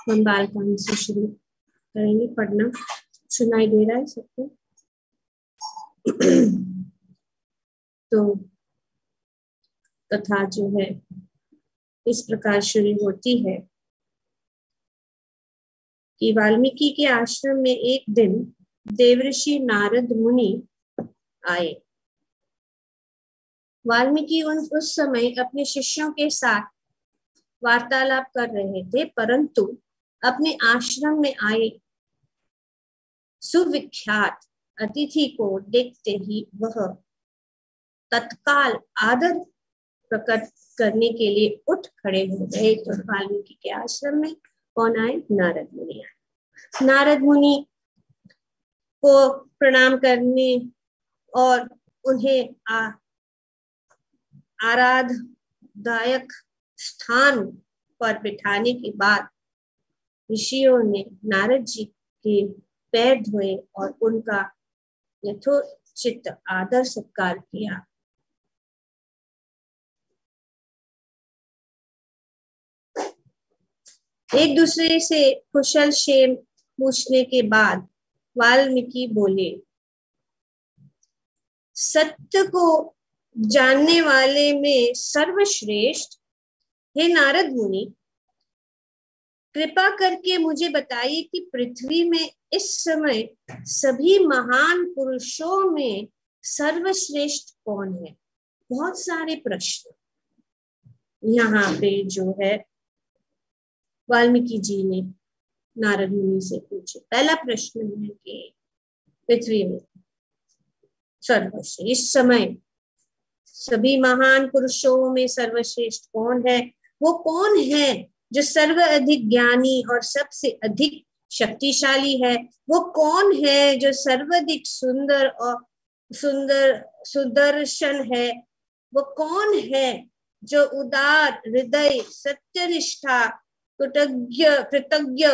हम बालकांड से शुरू करेंगे पढ़ना। सुनाई दे रहा है सबको? तो कथा जो है इस प्रकार शुरू होती है कि वाल्मीकि के आश्रम में एक दिन देवर्षि नारद मुनि आए। वाल्मीकि उस समय अपने शिष्यों के साथ वार्तालाप कर रहे थे, परंतु अपने आश्रम में आए सुविख्यात अतिथि को देखते ही वह तत्काल आदर प्रकट करने के लिए उठ खड़े हो गए। तो वाल्मीकि के आश्रम में कौन आए? नारद मुनि आए। नारद मुनि को प्रणाम करने और उन्हें आराधदायक स्थान पर बिठाने के बाद ऋषियों ने नारद जी के पैर धोए और उनका यथोचित आदर सत्कार किया। एक दूसरे से कुशल क्षेम पूछने के बाद वाल्मीकि बोले, सत्य को जानने वाले में सर्वश्रेष्ठ हे नारद मुनि, कृपा करके मुझे बताइए कि पृथ्वी में इस समय सभी महान पुरुषों में सर्वश्रेष्ठ कौन है? बहुत सारे प्रश्न यहाँ पे जो है वाल्मीकि जी ने नारद मुनि से पूछे। पहला प्रश्न है कि पृथ्वी में सर्वश्रेष्ठ इस समय सभी महान पुरुषों में सर्वश्रेष्ठ कौन है? वो कौन है जो सर्व अधिक ज्ञानी और सबसे अधिक शक्तिशाली है? वो कौन है जो सर्वाधिक सुंदर और सुदर्शन है? वो कौन है जो उदार हृदय, सत्यनिष्ठा, कृतज्ञ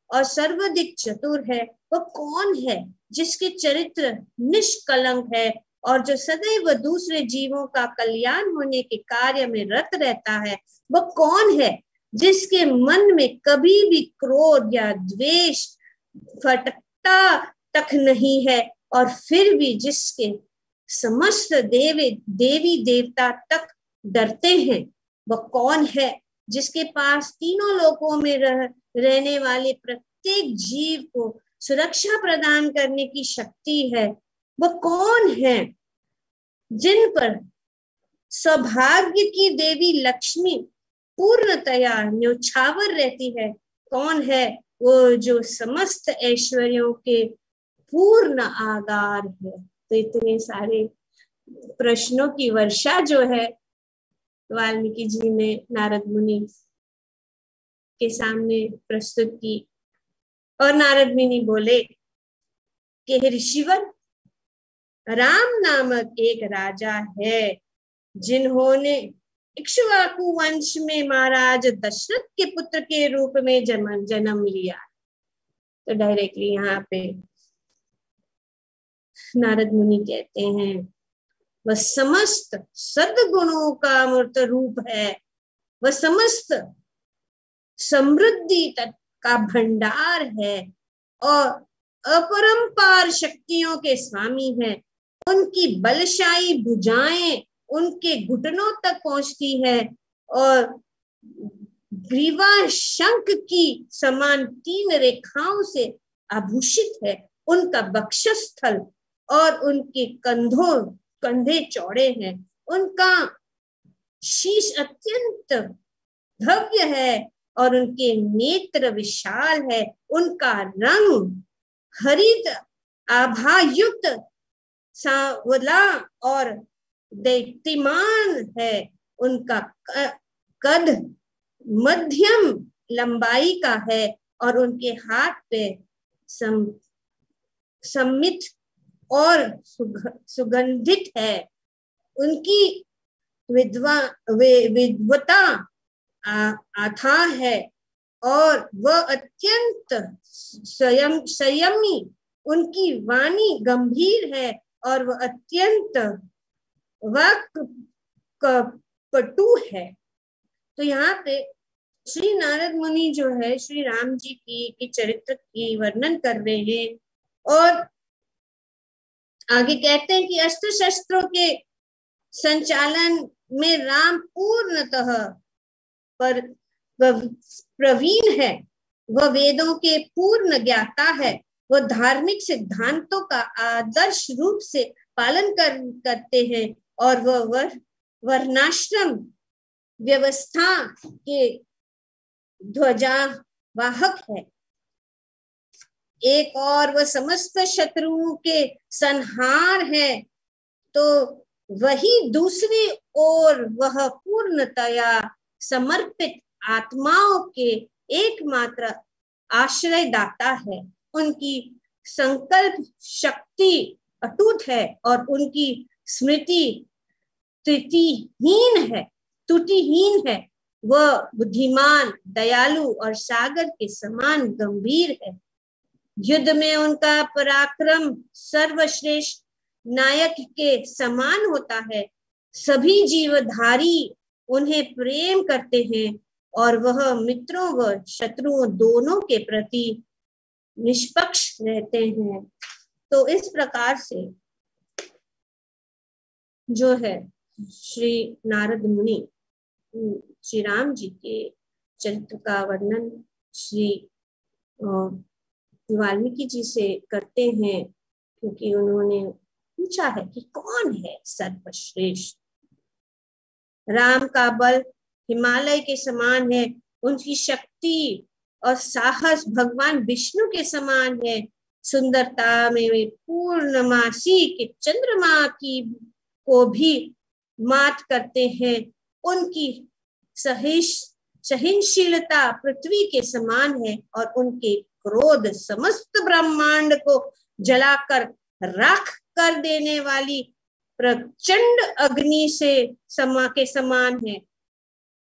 और सर्वाधिक चतुर है? वो कौन है जिसके चरित्र निष्कलंक है और जो सदैव दूसरे जीवों का कल्याण होने के कार्य में रत रहता है? वो कौन है जिसके मन में कभी भी क्रोध या द्वेष फटकता तक नहीं है और फिर भी जिसके समस्त देवी देवता तक डरते हैं? वो कौन है जिसके पास तीनों लोकों में रहने वाले प्रत्येक जीव को सुरक्षा प्रदान करने की शक्ति है? वो कौन है जिन पर सौभाग्य की देवी लक्ष्मी पूर्णतया न्योछावर रहती है? कौन है वो जो समस्त ऐश्वर्यों के पूर्ण आधार है? तो इतने सारे प्रश्नों की वर्षा जो है वाल्मीकि जी ने नारद मुनि के सामने प्रस्तुत की। और नारद मुनि बोले कि हे ऋषिवर, राम नामक एक राजा है जिन्होंने इक्ष्वाकु वंश में महाराज दशरथ के पुत्र के रूप में जन्म लिया। तो डायरेक्टली यहाँ पे नारद मुनि कहते हैं वह समस्त सद्गुणों का मूर्त रूप है, वह समस्त समृद्धि का भंडार है और अपरंपार शक्तियों के स्वामी है। उनकी बलशाली भुजाएं उनके घुटनों तक पहुंचती है और ग्रीवा शंख की समान 3 रेखाओं से आभूषित है। उनका वक्षस्थल और उनके कंधे चौड़े हैं। उनका शीश अत्यंत भव्य है और उनके नेत्र विशाल है। उनका रंग हरित आभायुक्त सांवला और दैत्यमान है। उनका कद मध्यम लंबाई का है और उनके हाथ पे सम्मित और सुगंधित है। उनकी विद्वता अथाह है और वह अत्यंत संयमी। उनकी वाणी गंभीर है और वह अत्यंत वाक्पटु है। तो यहाँ पे श्री नारद मुनि जो है श्री राम जी की चरित्र की वर्णन कर रहे हैं और आगे कहते हैं कि अस्त्र शस्त्रों के संचालन में राम पूर्णतः पर प्रवीण है। वह वेदों के पूर्ण ज्ञाता है। वह धार्मिक सिद्धांतों का आदर्श रूप से पालन करते हैं और वह वर्णाश्रम व्यवस्था के ध्वजावाहक है। एक और वह समस्त शत्रुओं के संहार है, तो वही दूसरी ओर वह पूर्णतया समर्पित आत्माओं के एकमात्र आश्रयदाता है। उनकी संकल्प शक्ति अटूट है और उनकी स्मृति त्रुटिहीन है। वह बुद्धिमान, दयालु और सागर के समान गंभीर है। युद्ध में उनका पराक्रम सर्वश्रेष्ठ नायक के समान होता है। सभी जीवधारी उन्हें प्रेम करते हैं और वह मित्रों व शत्रुओं दोनों के प्रति निष्पक्ष रहते हैं। तो इस प्रकार से जो है श्री नारद मुनि श्री राम जी के चरित्र का वर्णन श्री वाल्मीकि जी से करते हैं, क्योंकि उन्होंने पूछा है कि कौन है सर्वश्रेष्ठ। राम का बल हिमालय के समान है। उनकी शक्ति और साहस भगवान विष्णु के समान है। सुंदरता में वे पूर्णमासी के चंद्रमा की को भी मात करते हैं। उनकी सहनशीलता पृथ्वी के समान है और उनके क्रोध समस्त ब्रह्मांड को जलाकर राख कर देने वाली प्रचंड अग्नि के समान है।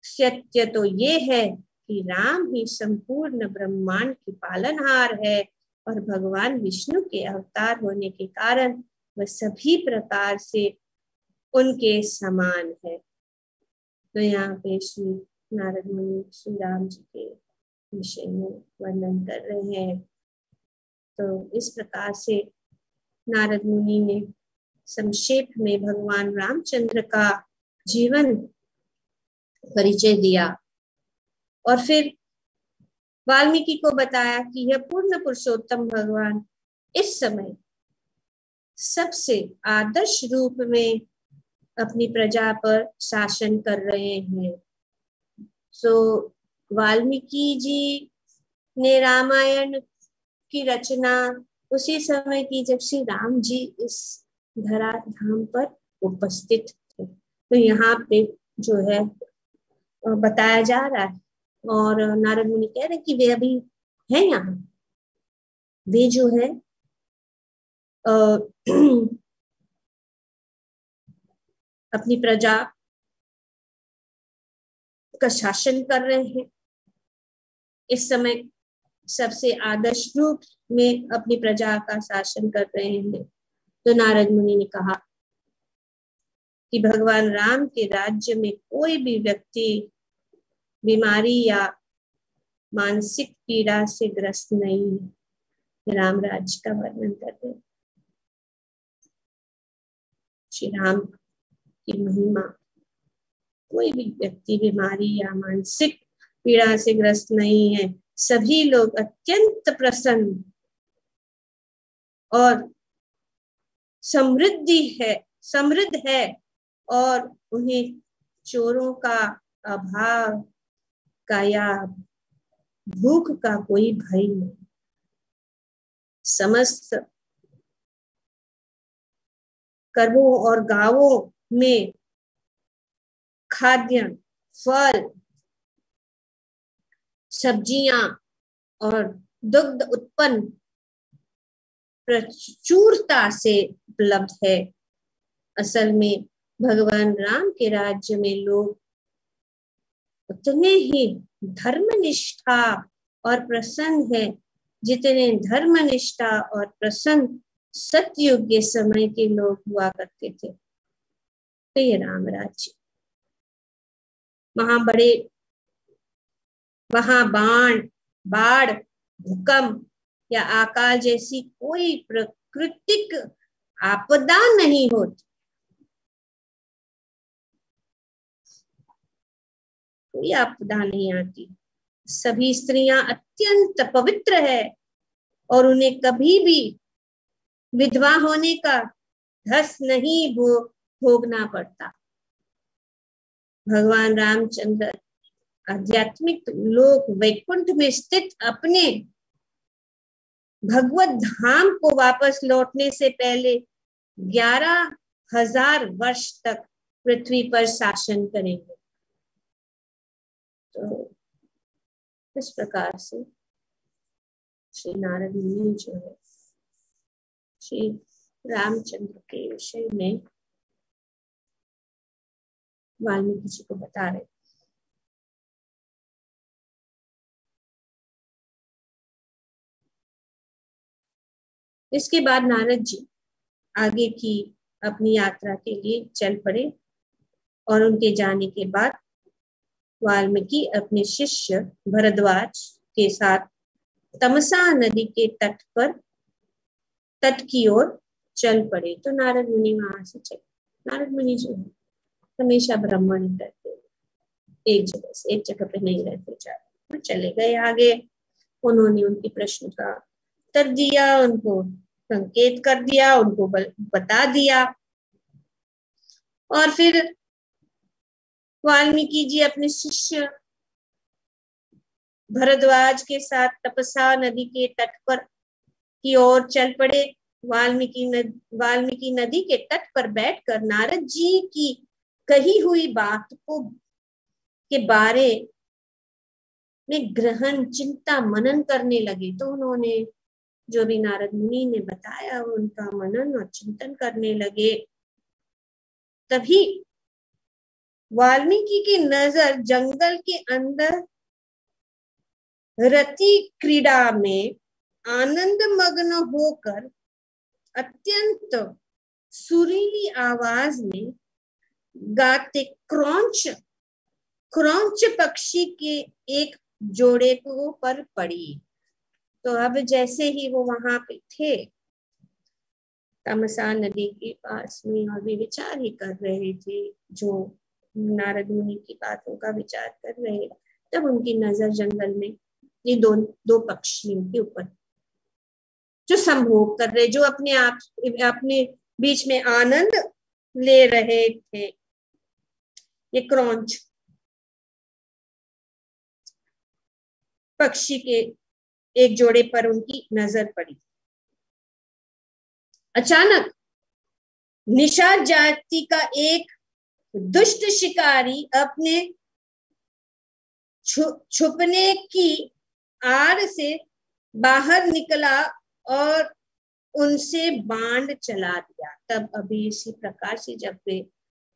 सत्य तो ये है कि राम ही संपूर्ण ब्रह्मांड की पालनहार है और भगवान विष्णु के अवतार होने के कारण वह सभी प्रकार से उनके समान है। तो यहाँ पे श्री नारद मुनि श्री राम जी के विषय में वर्णन कर रहे हैं। तो इस प्रकार से नारद मुनि ने संक्षेप में भगवान रामचंद्र का जीवन परिचय दिया और फिर वाल्मीकि को बताया कि यह पूर्ण पुरुषोत्तम भगवान इस समय सबसे आदर्श रूप में अपनी प्रजा पर शासन कर रहे हैं। सो वाल्मीकि जी ने रामायण की रचना उसी समय की जब श्री राम जी इस धरा धाम पर उपस्थित थे। तो यहाँ पे जो है बताया जा रहा है और नारद मुनि कह रहे कि वे अभी है यहाँ। वे जो है अपनी प्रजा का शासन कर रहे हैं। इस समय सबसे आदर्श रूप में अपनी प्रजा का शासन कर रहे हैं। तो नारद मुनि ने कहा कि भगवान राम के राज्य में कोई भी व्यक्ति बीमारी या मानसिक पीड़ा से ग्रस्त नहीं है। राम राज्य का वर्णन कर रहे हैं। श्री राम की महिमा, कोई भी व्यक्ति बीमारी या मानसिक पीड़ा से ग्रस्त नहीं है। सभी लोग अत्यंत प्रसन्न और समृद्ध है और उन्हें चोरों का अभाव का या भूख का कोई भय नहीं। समस्त कस्बों और गांवों में खाद्य, फल, सब्जियां और दुग्ध उत्पन्न प्रचुरता से उपलब्ध है। असल में भगवान राम के राज्य में लोग उतने ही धर्मनिष्ठा और प्रसन्न है जितने धर्मनिष्ठा और प्रसन्न सतयुग के समय के लोग हुआ करते थे। तो ये राम राज्य, वहां बड़े वहां बाढ़, भूकंप या अकाल जैसी कोई प्राकृतिक आपदा नहीं होती। कोई आपदा नहीं आती। सभी स्त्रियां अत्यंत पवित्र है और उन्हें कभी भी विधवा होने का धस नहीं भोगना पड़ता। भगवान रामचंद्र आध्यात्मिक लोक वैकुंठ में स्थित अपने भगवत धाम को वापस लौटने से पहले 11,000 वर्ष तक पृथ्वी पर शासन करेंगे। तो इस प्रकार से श्री नारद मुनि जो है श्री रामचंद्र के विषय में वाल्मीकि जी को बता रहे। इसके बाद नारद जी आगे की अपनी यात्रा के लिए चल पड़े और उनके जाने के बाद वाल्मीकि अपने शिष्य भरद्वाज के साथ तमसा नदी के तट की ओर चल पड़े। तो नारद मुनि वहां से चले। नारद मुनि जो है हमेशा भ्रमण करते, एक जगह से एक जगह पे नहीं रहते, जाते चले गए आगे। उन्होंने उनके प्रश्न का उत्तर दिया, उनको संकेत कर दिया, उनको बता दिया। और फिर वाल्मीकि जी अपने शिष्य भरद्वाज के साथ तपसा नदी के तट पर की ओर चल पड़े। वाल्मीकि नदी के तट पर बैठकर नारद जी की कही हुई बात के बारे में ग्रहण, चिंता, मनन करने लगे। तो उन्होंने जो भी नारद मुनि ने बताया उनका मनन और चिंतन करने लगे। तभी वाल्मीकि की नजर जंगल के अंदर रति क्रीड़ा में आनंद मग्न होकर अत्यंत सुरीली आवाज में गाते क्रौंच पक्षी के एक जोड़े को पर पड़ी। तो अब जैसे ही वो वहां पे थे तमसा नदी के पास में और भी विचार ही कर रहे थे, जो नारद मुनि की बातों का विचार कर रहे, तब उनकी नजर जंगल में ये दो पक्षियों के ऊपर जो संभोग कर रहे, जो अपने बीच में आनंद ले रहे थे, ये क्रौंच पक्षी के एक जोड़े पर उनकी नजर पड़ी। अचानक निषाद जाति का एक दुष्ट शिकारी अपने छुपने की आड़ से बाहर निकला और उनसे बाण चला दिया। तब अभी इसी प्रकार से जब वे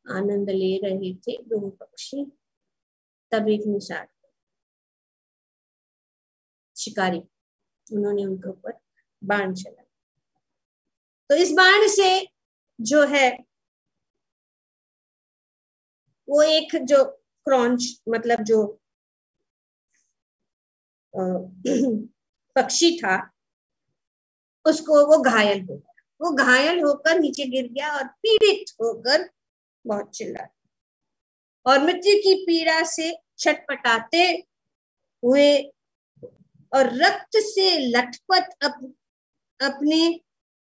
आनंद ले रहे थे दोनों पक्षी, तब एक निषाद शिकारी उन्होंने उनके ऊपर बाण चला। तो इस बाण से जो है वो एक जो क्रौंच मतलब जो पक्षी था उसको वो घायल हो गया। वो घायल होकर नीचे गिर गया और पीड़ित होकर बहुत चिल्लाया और मृत्यु की पीड़ा से छटपटाते हुए और रक्त से लथपथ अपने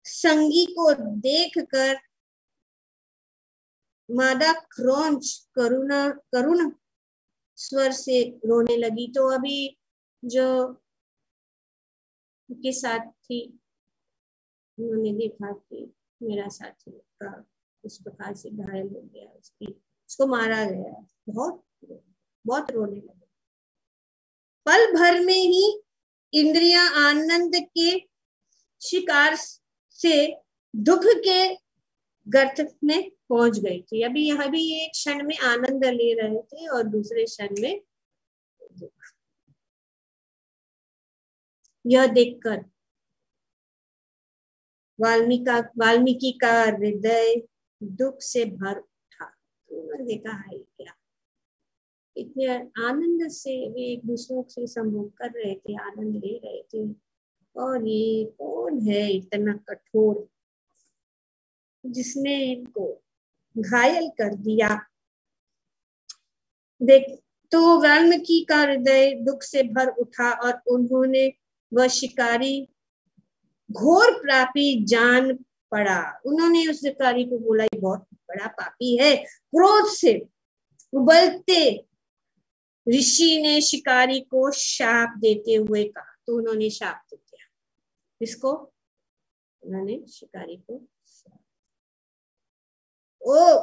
संगी को देखकर मादा क्रौंच करुण स्वर से रोने लगी। तो अभी जो के साथ थी उन्होंने देखा कि मेरा साथी का इस प्रकार से घायल हो गया, उसको मारा गया, बहुत रोने लगे। पल भर में ही इंद्रियां आनंद के शिकार से दुख के गर्त में पहुंच गई थी। अभी यह भी एक क्षण में आनंद ले रहे थे और दूसरे क्षण में दुख। यह देखकर वाल्मीकि का हृदय दुख से भर उठा। तो उन्होंने देखा है क्या इतने आनंद से वे एक दूसरों से संभोग कर रहे थे, आनंद ले रहे थे। और ये कौन है इतना कठोर जिसने इनको घायल कर दिया। देख तो वाल्मीकि का हृदय दुख से भर उठा और उन्होंने वह शिकारी घोर पापी जान पड़ा। उन्होंने उस शिकारी को बोला ये बहुत बड़ा पापी है। क्रोध से उबलते ऋषि ने शिकारी को शाप देते हुए कहा। तो उन्होंने शाप दे दिया। किसको? उन्होंने शिकारी को, ओ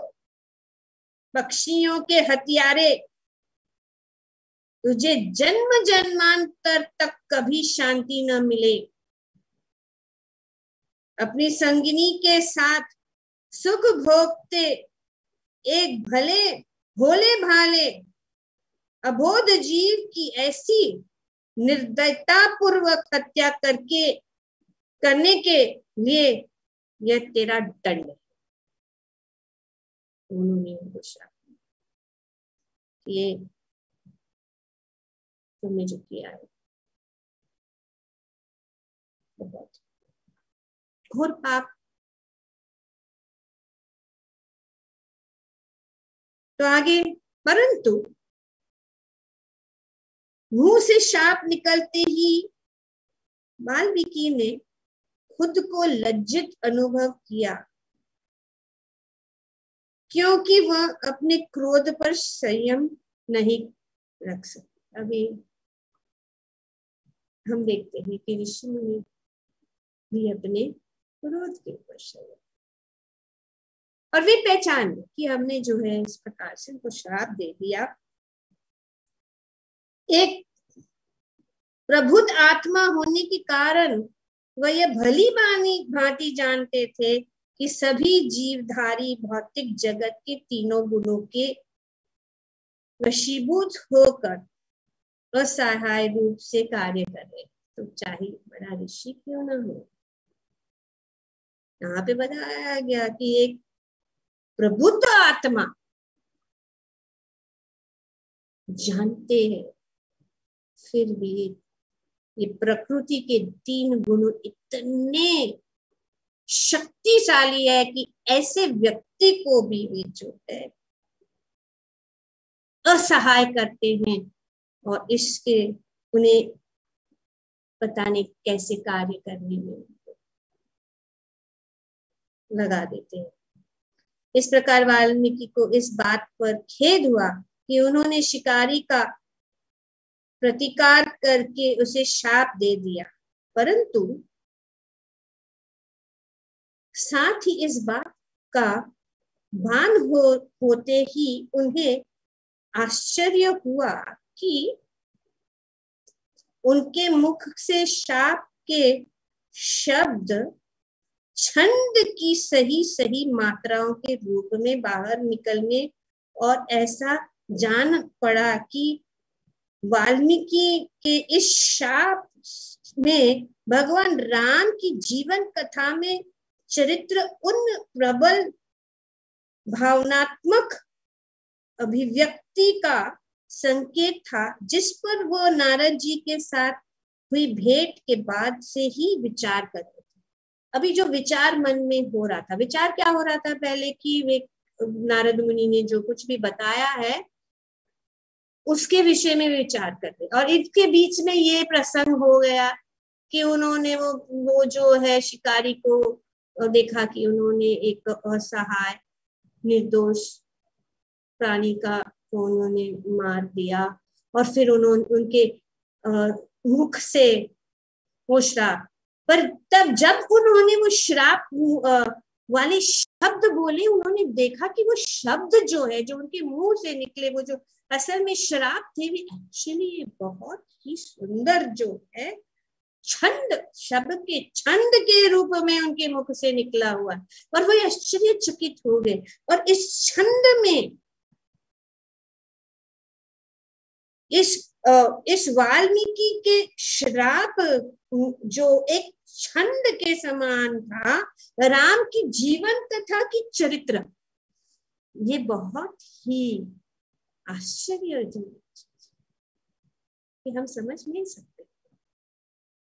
पक्षियों के हत्यारे, तुझे जन्म जन्मांतर तक कभी शांति न मिले। अपनी संगिनी के साथ सुख भोगते एक भोले भाले अबोध जीव की ऐसी निर्दयता पूर्वक हत्या करने के लिए यह तेरा दंड है। उन्होंने घोषणा की ये तुमने जो किया है बहुत घोर पाप। तो आगे, परंतु मुंह से शाप निकलते ही वाल्मीकि ने खुद को लज्जित अनुभव किया, क्योंकि वह अपने क्रोध पर संयम नहीं रख सकते। अभी हम देखते हैं कि ऋषि मुनि भी अपने क्रोध के ऊपर संयम, और वे पहचान कि हमने जो है इस प्रकार से उनको श्राप दे दिया। एक प्रबुद्ध आत्मा होने के कारण वह यह भली भांति जानते थे कि सभी जीवधारी भौतिक जगत के तीनों गुणों के वशीभूत होकर असहाय रूप से कार्य कर रहे। तो चाहे बड़ा ऋषि क्यों ना हो, यहाँ पे बताया गया कि एक प्रबुद्ध आत्मा जानते हैं, फिर भी ये प्रकृति के तीन गुण इतने शक्तिशाली है कि ऐसे व्यक्ति को भी वे जो है असहाय करते हैं और इसके उन्हें पता नहीं कैसे कार्य करने में लगा देते हैं। इस प्रकार वाल्मीकि को इस बात पर खेद हुआ कि उन्होंने शिकारी का प्रतिकार करके उसे शाप दे दिया, परंतु साथ ही इस बात का भान होते ही उन्हें आश्चर्य हुआ कि उनके मुख से शाप के शब्द छंद की सही सही मात्राओं के रूप में बाहर निकलने, और ऐसा जान पड़ा कि वाल्मीकि के इस शाप में भगवान राम की जीवन कथा में चरित्र उन प्रबल भावनात्मक अभिव्यक्ति का संकेत था जिस पर वो नारद जी के साथ हुई भेंट के बाद से ही विचार कर रहे थे। अभी जो विचार मन में हो रहा था, विचार क्या हो रहा था पहले कि वे नारद मुनि ने जो कुछ भी बताया है उसके विषय में विचार कर रहे, और इसके बीच में ये प्रसंग हो गया कि उन्होंने वो जो है शिकारी को देखा कि उन्होंने एक असहाय निर्दोष प्राणी का को उन्होंने मार दिया, और फिर उन्होंने उनके मुख से वो श्राप, पर तब जब उन्होंने वो श्राप वाले शब्द बोले, उन्होंने देखा कि वो शब्द जो है जो उनके मुंह से निकले, वो जो असल में श्राप थे, वे एक्चुअली बहुत ही सुंदर जो है छंद, शब्द के छंद के रूप में उनके मुख से निकला हुआ, और वो आश्चर्यचकित हो गए। और इस छंद में इस वाल्मीकि के श्राप जो एक छंद के समान था, राम की जीवन कथा की चरित्र, ये बहुत ही आश्चर्यजनक कि हम समझ नहीं सकते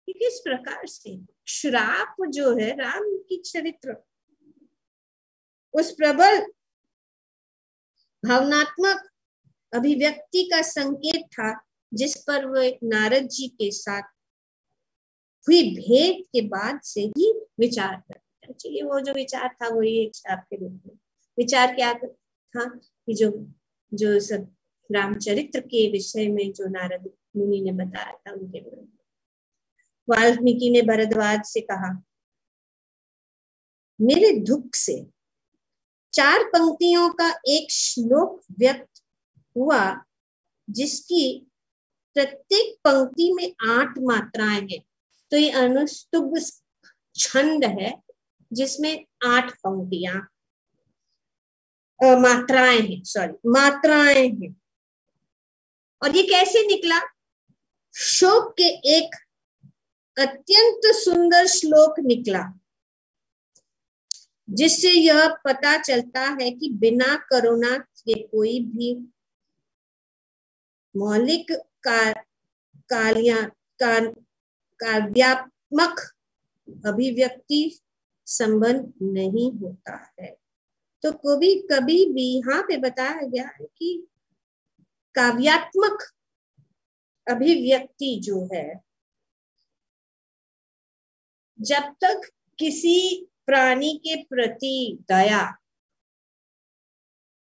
कि किस प्रकार से श्राप जो है राम की चरित्र उस प्रबल भावनात्मक अभिव्यक्ति का संकेत था जिस पर वो एक नारद जी के साथ हुई भेंट के बाद से ही विचार करते। चलिए वो जो विचार था वही एक श्राप के रूप में। विचार क्या था कि जो सब रामचरित्र के विषय में जो नारद मुनि ने बताया था उनके बारे में वाल्मीकि ने भरद्वाज से कहा, मेरे दुख से 4 पंक्तियों का एक श्लोक व्यक्त हुआ जिसकी प्रत्येक पंक्ति में 8 मात्राएं हैं। तो ये अनुस्तुभ छंद है जिसमें 8 पंक्तियां मात्राएं हैं। और ये कैसे निकला? शोक के एक अत्यंत सुंदर श्लोक निकला जिससे यह पता चलता है कि बिना करुणा के कोई भी मौलिक काव्यात्मक अभिव्यक्ति संबंध नहीं होता है। तो कभी भी यहाँ पे बताया गया है कि काव्यात्मक अभिव्यक्ति जो है जब तक किसी प्राणी के प्रति दया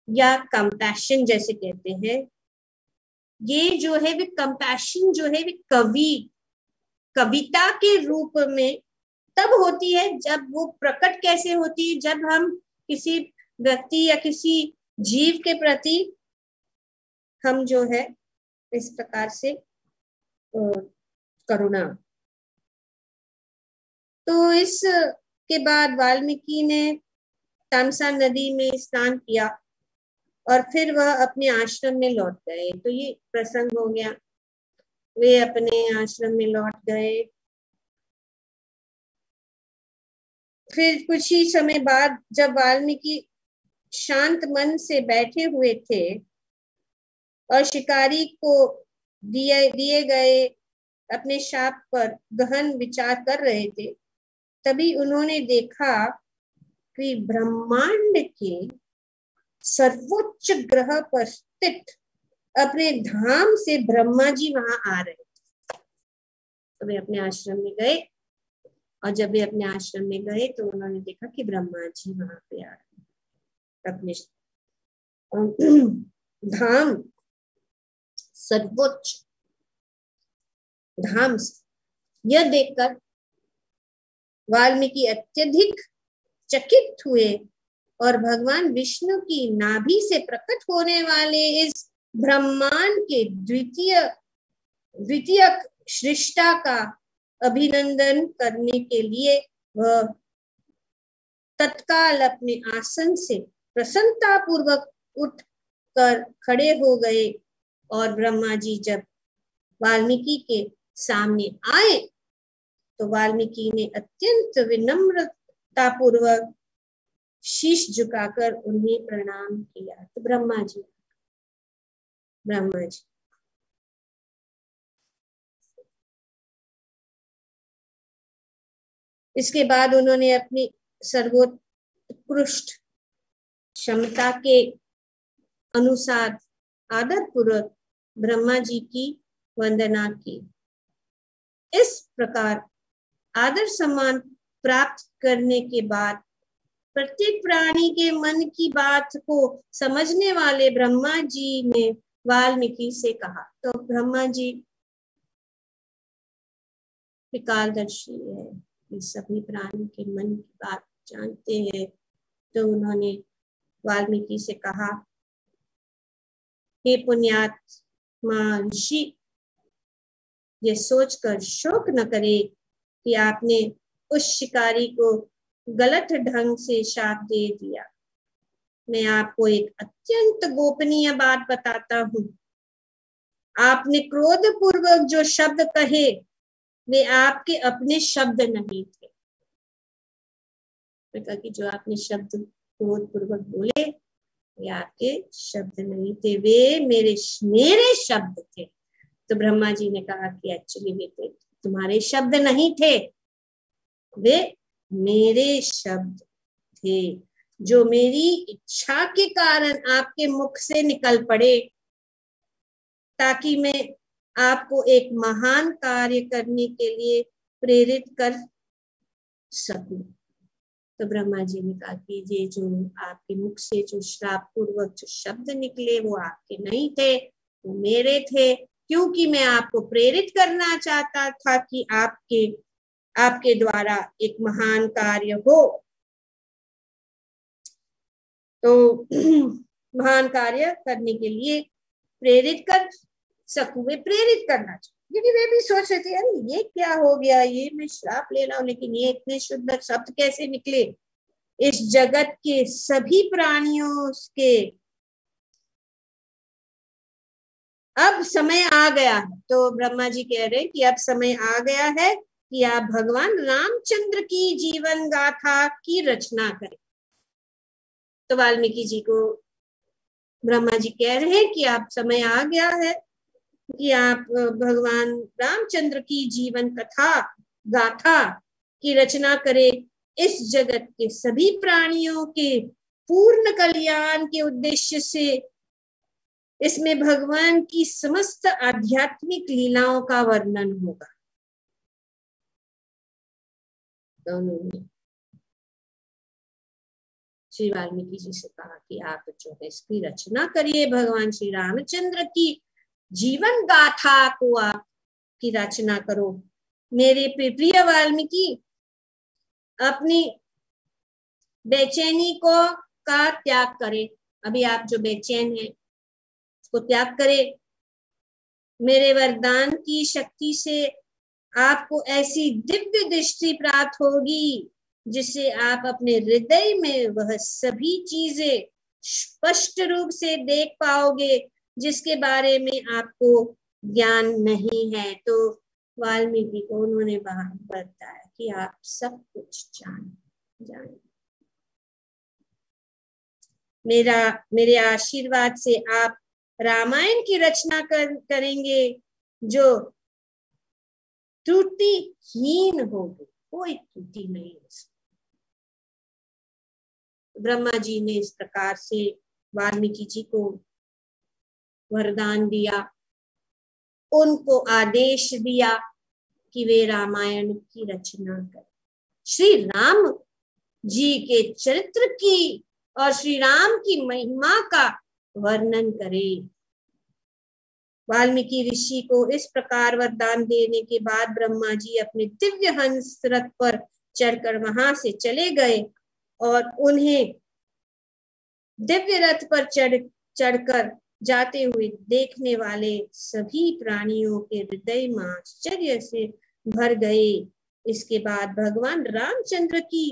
या कंपैशन जैसे कहते हैं, ये जो है वे कंपैशन जो है वे कविता के रूप में तब होती है जब वो प्रकट कैसे होती है, जब हम किसी व्यक्ति या किसी जीव के प्रति हम जो है इस प्रकार से करुणा। तो इस के बाद वाल्मीकि ने तमसा नदी में स्नान किया और फिर वह अपने आश्रम में लौट गए। तो ये प्रसंग हो गया, वे अपने आश्रम में लौट गए। फिर कुछ ही समय बाद जब वाल्मीकि शांत मन से बैठे हुए थे और शिकारी को दिए गए अपने शाप पर गहन विचार कर रहे थे, तभी उन्होंने देखा कि ब्रह्मांड के सर्वोच्च ग्रह पर स्थित अपने धाम से ब्रह्मा जी वहां आ रहे थे। तो वे अपने आश्रम में गए और जब वे अपने आश्रम में गए तो उन्होंने देखा कि ब्रह्मा जी वहां पे आ रहे अपने धाम सर्वोच्च धाम से। यह देखकर वाल्मीकि अत्यधिक चकित हुए और भगवान विष्णु की नाभि से प्रकट होने वाले इस ब्रह्मांड के द्वितीयक सृष्टा का अभिनंदन करने के लिए वह तत्काल अपने आसन से प्रसन्नता पूर्वक उठ कर खड़े हो गए। और ब्रह्मा जी जब वाल्मीकि के सामने आए तो वाल्मीकि ने अत्यंत विनम्रता पूर्वक शीश झुकाकर उन्हें प्रणाम किया। तो ब्रह्मा जी इसके बाद उन्होंने अपनी सर्वोत्कृष्ट क्षमता के अनुसार आदर पूर्वक ब्रह्मा जी की वंदना की। इस प्रकार आदर सम्मान प्राप्त करने के बाद प्रत्येक प्राणी के मन की बात को समझने वाले ब्रह्मा जी ने वाल्मीकि से कहा। तो ब्रह्मा जी विकालदर्शी है, सभी प्राणी के मन की बात जानते हैं। तो उन्होंने वाल्मीकि से कहा, हे पुण्यात्मा ऋषि, ये सोचकर शोक न करे कि आपने उस शिकारी को गलत ढंग से शाप दे दिया। मैं आपको एक अत्यंत गोपनीय बात बताता हूँ। आपने क्रोध पूर्वक जो शब्द कहे वे आपके अपने शब्द नहीं थे। कि जो आपने शब्द क्रोध पूर्वक बोले ये आपके शब्द नहीं थे, वे मेरे मेरे शब्द थे। तो ब्रह्मा जी ने कहा कि एक्चुअली वे तुम्हारे शब्द नहीं थे, वे मेरे शब्द थे, जो मेरी इच्छा के कारण आपके मुख से निकल पड़े, ताकि मैं आपको एक महान कार्य करने के लिए प्रेरित कर सकूं। तो ब्रह्मा जी ने कहा कि ये जो आपके मुख से जो श्राप पूर्वक जो शब्द निकले वो आपके नहीं थे, वो मेरे थे, क्योंकि मैं आपको प्रेरित करना चाहता था कि आपके द्वारा एक महान कार्य हो। तो महान कार्य करने के लिए प्रेरित कर सकूं, वे प्रेरित करना चाहिए, क्योंकि वे भी सोच रहे थे अरे ये क्या हो गया, ये मैं श्राप ले रहा हूं लेकिन ये इतने शुद्ध शब्द कैसे निकले। इस जगत के सभी प्राणियों के अब समय आ गया है। तो ब्रह्मा जी कह रहे हैं कि अब समय आ गया है कि आप भगवान रामचंद्र की जीवन गाथा की रचना करें। तो वाल्मीकि जी को ब्रह्मा जी कह रहे हैं कि आप समय आ गया है कि आप भगवान रामचंद्र की जीवन कथा गाथा की रचना करें। इस जगत के सभी प्राणियों के पूर्ण कल्याण के उद्देश्य से इसमें भगवान की समस्त आध्यात्मिक लीलाओं का वर्णन होगा। दोनों ने श्री वाल्मीकि जी से कहा कि आप जो है इसकी रचना करिए, भगवान श्री रामचंद्र की जीवन गाथा को आप की रचना करो। मेरे प्रिय वाल्मीकि, अपनी बेचैनी का त्याग करें। अभी आप जो बेचैन हैं उसको त्याग करें। मेरे वरदान की शक्ति से आपको ऐसी दिव्य दृष्टि प्राप्त होगी जिससे आप अपने हृदय में वह सभी चीजें स्पष्ट रूप से देख पाओगे जिसके बारे में आपको ज्ञान नहीं है। तो वाल्मीकि को उन्होंने बताया कि आप सब कुछ जान मेरे आशीर्वाद से आप रामायण की रचना करेंगे जो त्रुटिहीन होगी, कोई त्रुटि नहीं हो सकती। ब्रह्मा जी ने इस प्रकार से वाल्मीकि जी को वरदान दिया, उनको आदेश दिया कि वे रामायण की रचना करें, श्री राम जी के चरित्र की और श्री राम की महिमा का वर्णन करें। वाल्मीकि ऋषि को इस प्रकार वरदान देने के बाद ब्रह्मा जी अपने दिव्य हंस रथ पर चढ़कर वहां से चले गए और उन्हें दिव्य रथ पर चढ़कर जाते हुए देखने वाले सभी प्राणियों के हृदय में आश्चर्य से भर गए। इसके बाद भगवान रामचंद्र की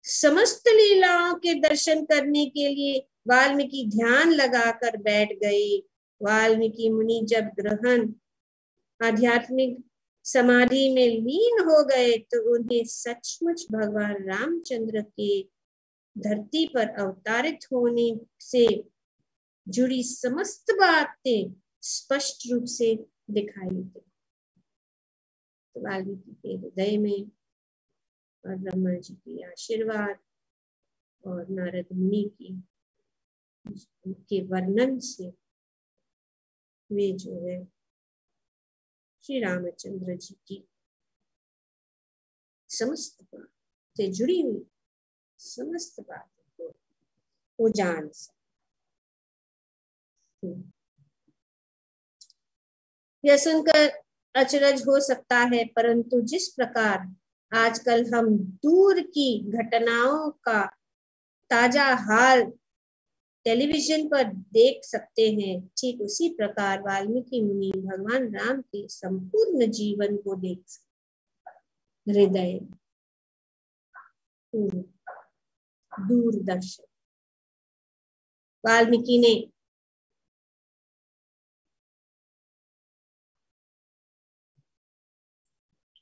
समस्त लीलाओं के दर्शन करने के लिए वाल्मीकि ध्यान लगाकर बैठ गए। वाल्मीकि मुनि जब गहन आध्यात्मिक समाधि में लीन हो गए तो उन्हें सचमुच भगवान रामचंद्र के धरती पर अवतारित होने से जुड़ी समस्त बातें स्पष्ट रूप से दिखाई दी। तो वाल्मीकि के हृदय में और ब्रह्मा जी की आशीर्वाद और नारद मुनि के वर्णन से वे जो है श्री रामचंद्र जी की समस्त बात से जुड़ी हुई समस्त बातों को वो जान सकते। यह सुनकर अचरज हो सकता है, परंतु जिस प्रकार आजकल हम दूर की घटनाओं का ताजा हाल टेलीविजन पर देख सकते हैं, ठीक उसी प्रकार वाल्मीकि मुनि भगवान राम के संपूर्ण जीवन को देख सकते। हृदय दूरदर्शन वाल्मीकि ने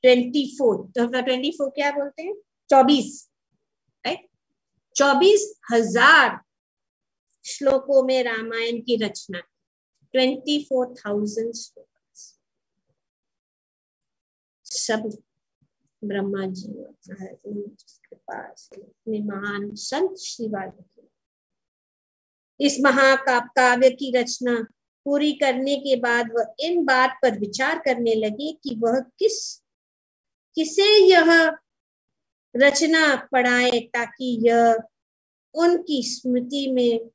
24 क्या बोलते हैं 24 24,000 श्लोकों में रामायण की रचना, 24,000 श्लोक, सब ब्रह्मा जी के पास अपने महान संत श्री वाल्मीकि इस महाकाव्य की रचना पूरी करने के बाद वह इन बात पर विचार करने लगे कि वह किसे यह रचना पढ़ाए ताकि यह उनकी स्मृति में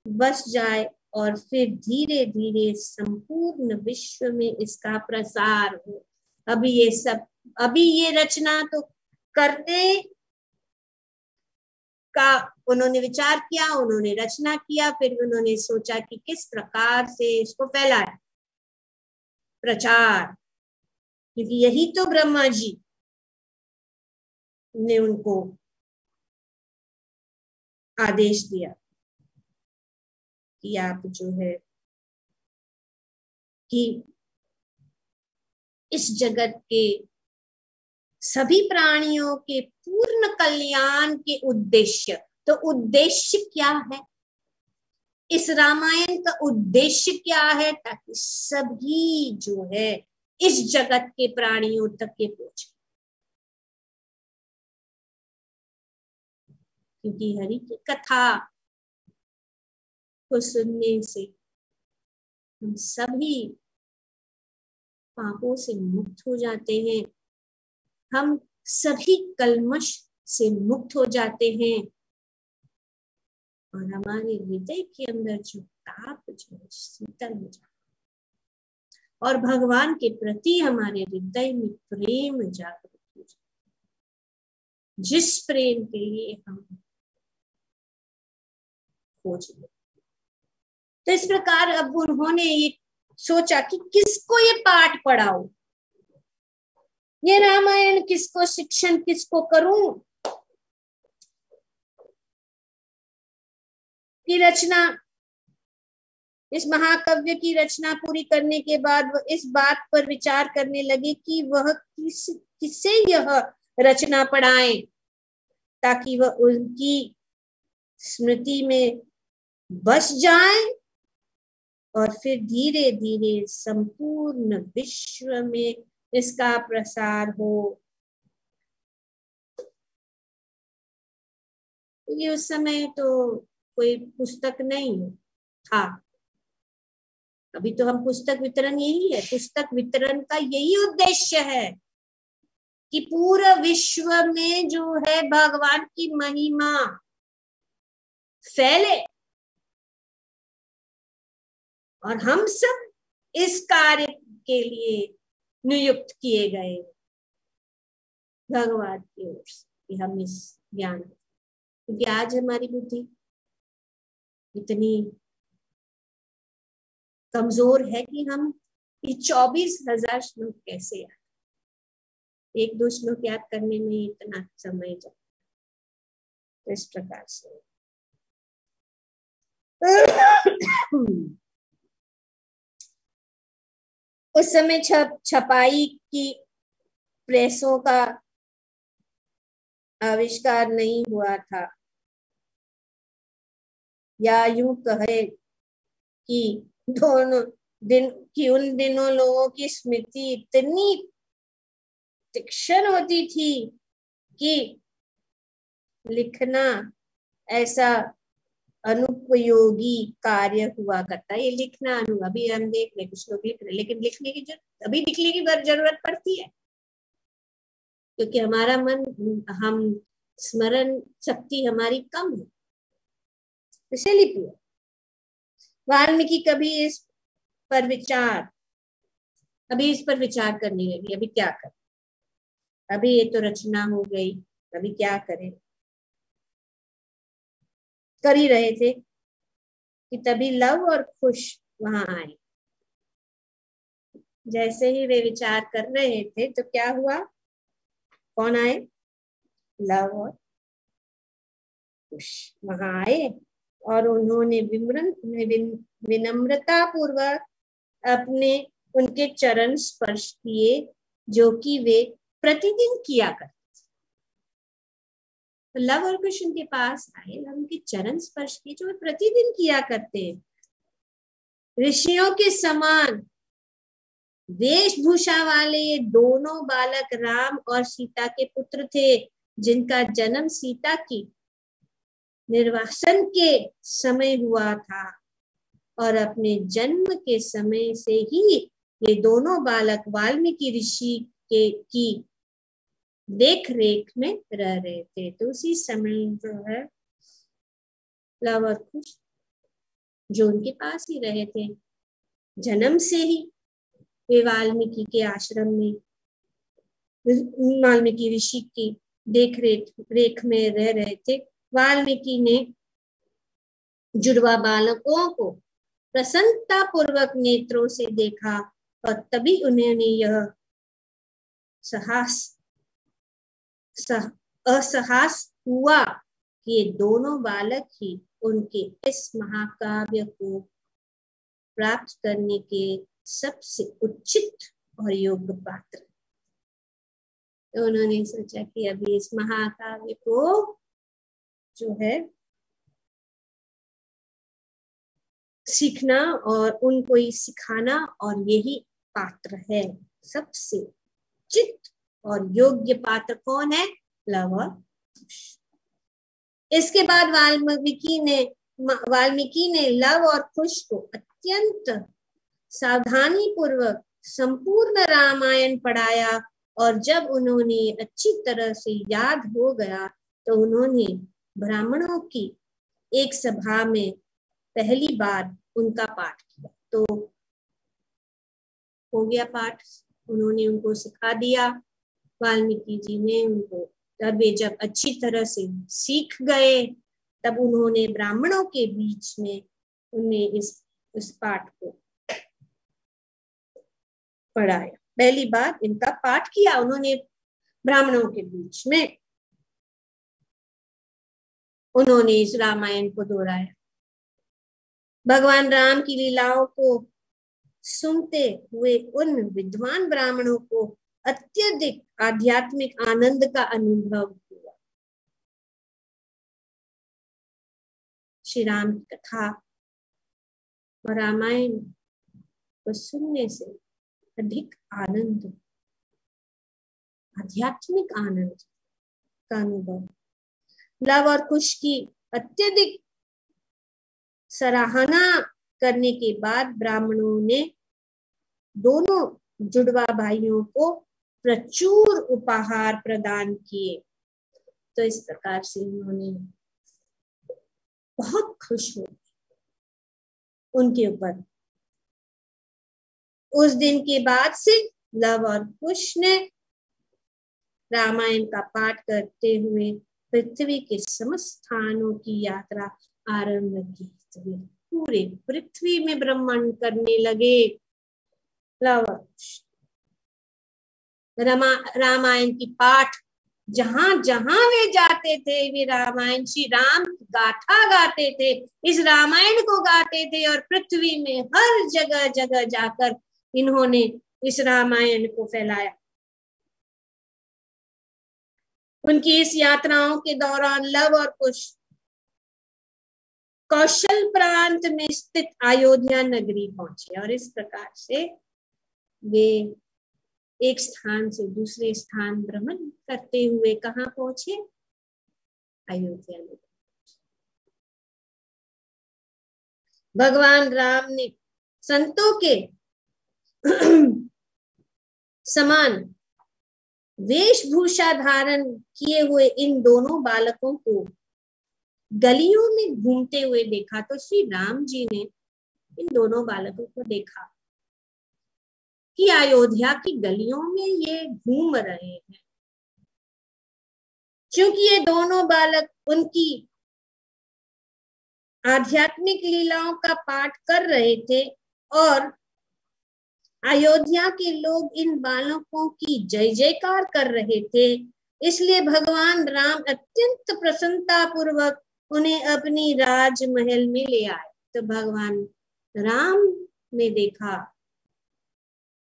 बस जाए और फिर धीरे धीरे संपूर्ण विश्व में इसका प्रसार हो। अभी ये रचना तो करने का उन्होंने विचार किया, उन्होंने रचना किया, फिर उन्होंने सोचा कि किस प्रकार से इसको फैलाए, प्रचार, क्योंकि यही तो ब्रह्मा जी ने उनको आदेश दिया कि आप जो है कि इस जगत के सभी प्राणियों के पूर्ण कल्याण के उद्देश्य, तो उद्देश्य क्या है इस रामायण का? उद्देश्य क्या है? ताकि सभी जो है इस जगत के प्राणियों तक के पहुंचे, क्योंकि हरि की कथा को सुनने से हम सभी पापों से मुक्त हो जाते हैं, हम सभी कल्मश से मुक्त हो जाते हैं और हमारे हृदय के अंदर जो ताप जो शीतल हो जाता है और भगवान के प्रति हमारे हृदय में प्रेम जागृत हो जाता है, जिस प्रेम के लिए हम खोज लेते। तो इस प्रकार अब उन्होंने ये सोचा कि किसको ये पाठ पढ़ाऊं, ये रामायण किसको शिक्षण किसको करूं की रचना। इस महाकाव्य की रचना पूरी करने के बाद वह इस बात पर विचार करने लगे कि वह किसे यह रचना पढ़ाएं ताकि वह उनकी स्मृति में बस जाए और फिर धीरे धीरे संपूर्ण विश्व में इसका प्रसार हो। ये उस समय तो कोई पुस्तक नहीं था, अभी तो हम पुस्तक वितरण, यही है पुस्तक वितरण का यही उद्देश्य है कि पूरा विश्व में जो है भगवान की महिमा फैले और हम सब इस कार्य के लिए नियुक्त किए गए भगवान की ओर से कि हम इस ज्ञान, क्योंकि आज हमारी बुद्धि इतनी कमजोर है कि हम ये 24,000 श्लोक कैसे याद, एक दो श्लोक याद करने में इतना समय जाता, तो इस प्रकार से उस समय छपाई की प्रेसों का आविष्कार नहीं हुआ था, या यूं कहे कि उन दिनों लोगों की स्मृति इतनी तीक्ष्ण होती थी कि लिखना ऐसा अनुपयोगी कार्य हुआ करता। ये लिखना अभी हम देख रहे कुछ लोग लिख रहे, लेकिन लिखने की अभी लिखने की जरूरत पड़ती है, क्योंकि हमारा मन, हम स्मरण शक्ति हमारी कम है, इसे लिखिए। वाल्मीकि कभी इस पर विचार करने लगी, अभी क्या करें, अभी ये तो रचना हो गई, अभी क्या करें, कर ही रहे थे कि तभी लव और खुश वहां आए। जैसे ही वे विचार कर रहे थे तो क्या हुआ, कौन आए, लव और खुश वहां आए और उन्होंने विनम्रता पूर्वक उनके चरण स्पर्श किए, जो कि वे प्रतिदिन किया करते। लव और कृष्ण के पास आए, उनके चरण स्पर्श किए जो वे प्रतिदिन किया करते हैं। ऋषियों के समान वेशभूषा वाले ये दोनों बालक राम और सीता के पुत्र थे, जिनका जन्म सीता की निर्वासन के समय हुआ था, और अपने जन्म के समय से ही ये दोनों बालक वाल्मीकि ऋषि की देख रेख में रह रहे थे। तो उसी समय जो है लव और कुश जो उनके पास ही रहे थे, जन्म से ही वे वाल्मीकि के आश्रम में वाल्मीकि ऋषि की देख रेख में रह रहे थे। वाल्मीकि ने जुड़वा बालकों को प्रसन्नता पूर्वक नेत्रों से देखा, और तभी उन्होंने यह असहास हुआ कि ये दोनों बालक ही उनके इस महाकाव्य को प्राप्त करने के सबसे उचित और योग्य पात्र। तो उन्होंने सोचा कि अभी इस महाकाव्य को जो है सीखना और उनको ही सिखाना, और यही पात्र है, सबसे उचित और योग्य पात्र कौन है? लव और कुश। इसके बाद वाल्मीकि ने लव और कुश को अत्यंत सावधानी पूर्वक संपूर्ण रामायण पढ़ाया, और जब उन्होंने अच्छी तरह से याद हो गया तो उन्होंने ब्राह्मणों की एक सभा में पहली बार उनका पाठ किया। तो हो गया पाठ, उन्होंने उनको सिखा दिया। वाल्मीकि जी ने उनको, तब वे जब अच्छी तरह से सीख गए तब उन्होंने ब्राह्मणों के बीच में उन्हें इस पाठ को पढ़ाया। पहली बार इनका पाठ किया उन्होंने ब्राह्मणों के बीच में, उन्होंने इस रामायण को दोहराया। भगवान राम की लीलाओं को सुनते हुए उन विद्वान ब्राह्मणों को अत्यधिक आध्यात्मिक आनंद का अनुभव हुआ। श्री राम की कथा और रामायण को सुनने से अधिक आनंद, आध्यात्मिक आनंद का अनुभव। लव और कुश की अत्यधिक सराहना करने के बाद ब्राह्मणों ने दोनों जुड़वा भाइयों को प्रचुर उपहार प्रदान किए। तो इस प्रकार से उन्होंने बहुत खुश हो उनके ऊपर। उस दिन के बाद से लव और कुश ने रामायण का पाठ करते हुए पृथ्वी के समस्त स्थानों की यात्रा आरंभ की। पूरे पृथ्वी में भ्रमण करने लगे लव और कुश। रामायण की पाठ जहां जहां वे जाते थे वे रामायण श्री राम की गाथा गाते थे, इस रामायण को गाते थे, और पृथ्वी में हर जगह जगह जाकर इन्होंने इस रामायण को फैलाया। उनकी इस यात्राओं के दौरान लव और कुश कौशल प्रांत में स्थित अयोध्या नगरी पहुंचे, और इस प्रकार से वे एक स्थान से दूसरे स्थान भ्रमण करते हुए कहाँ पहुंचे? अयोध्या नगरी। भगवान राम ने संतों के समान वेशभूषा धारण किए हुए इन दोनों बालकों को गलियों में घूमते हुए देखा। तो श्री राम जी ने इन दोनों बालकों को देखा कि अयोध्या की गलियों में ये घूम रहे हैं, क्योंकि ये दोनों बालक उनकी आध्यात्मिक लीलाओं का पाठ कर रहे थे, और अयोध्या के लोग इन बालकों की जय जयकार कर रहे थे। इसलिए भगवान राम अत्यंत प्रसन्नता पूर्वक उन्हें अपनी राजमहल में ले आए। तो भगवान राम ने देखा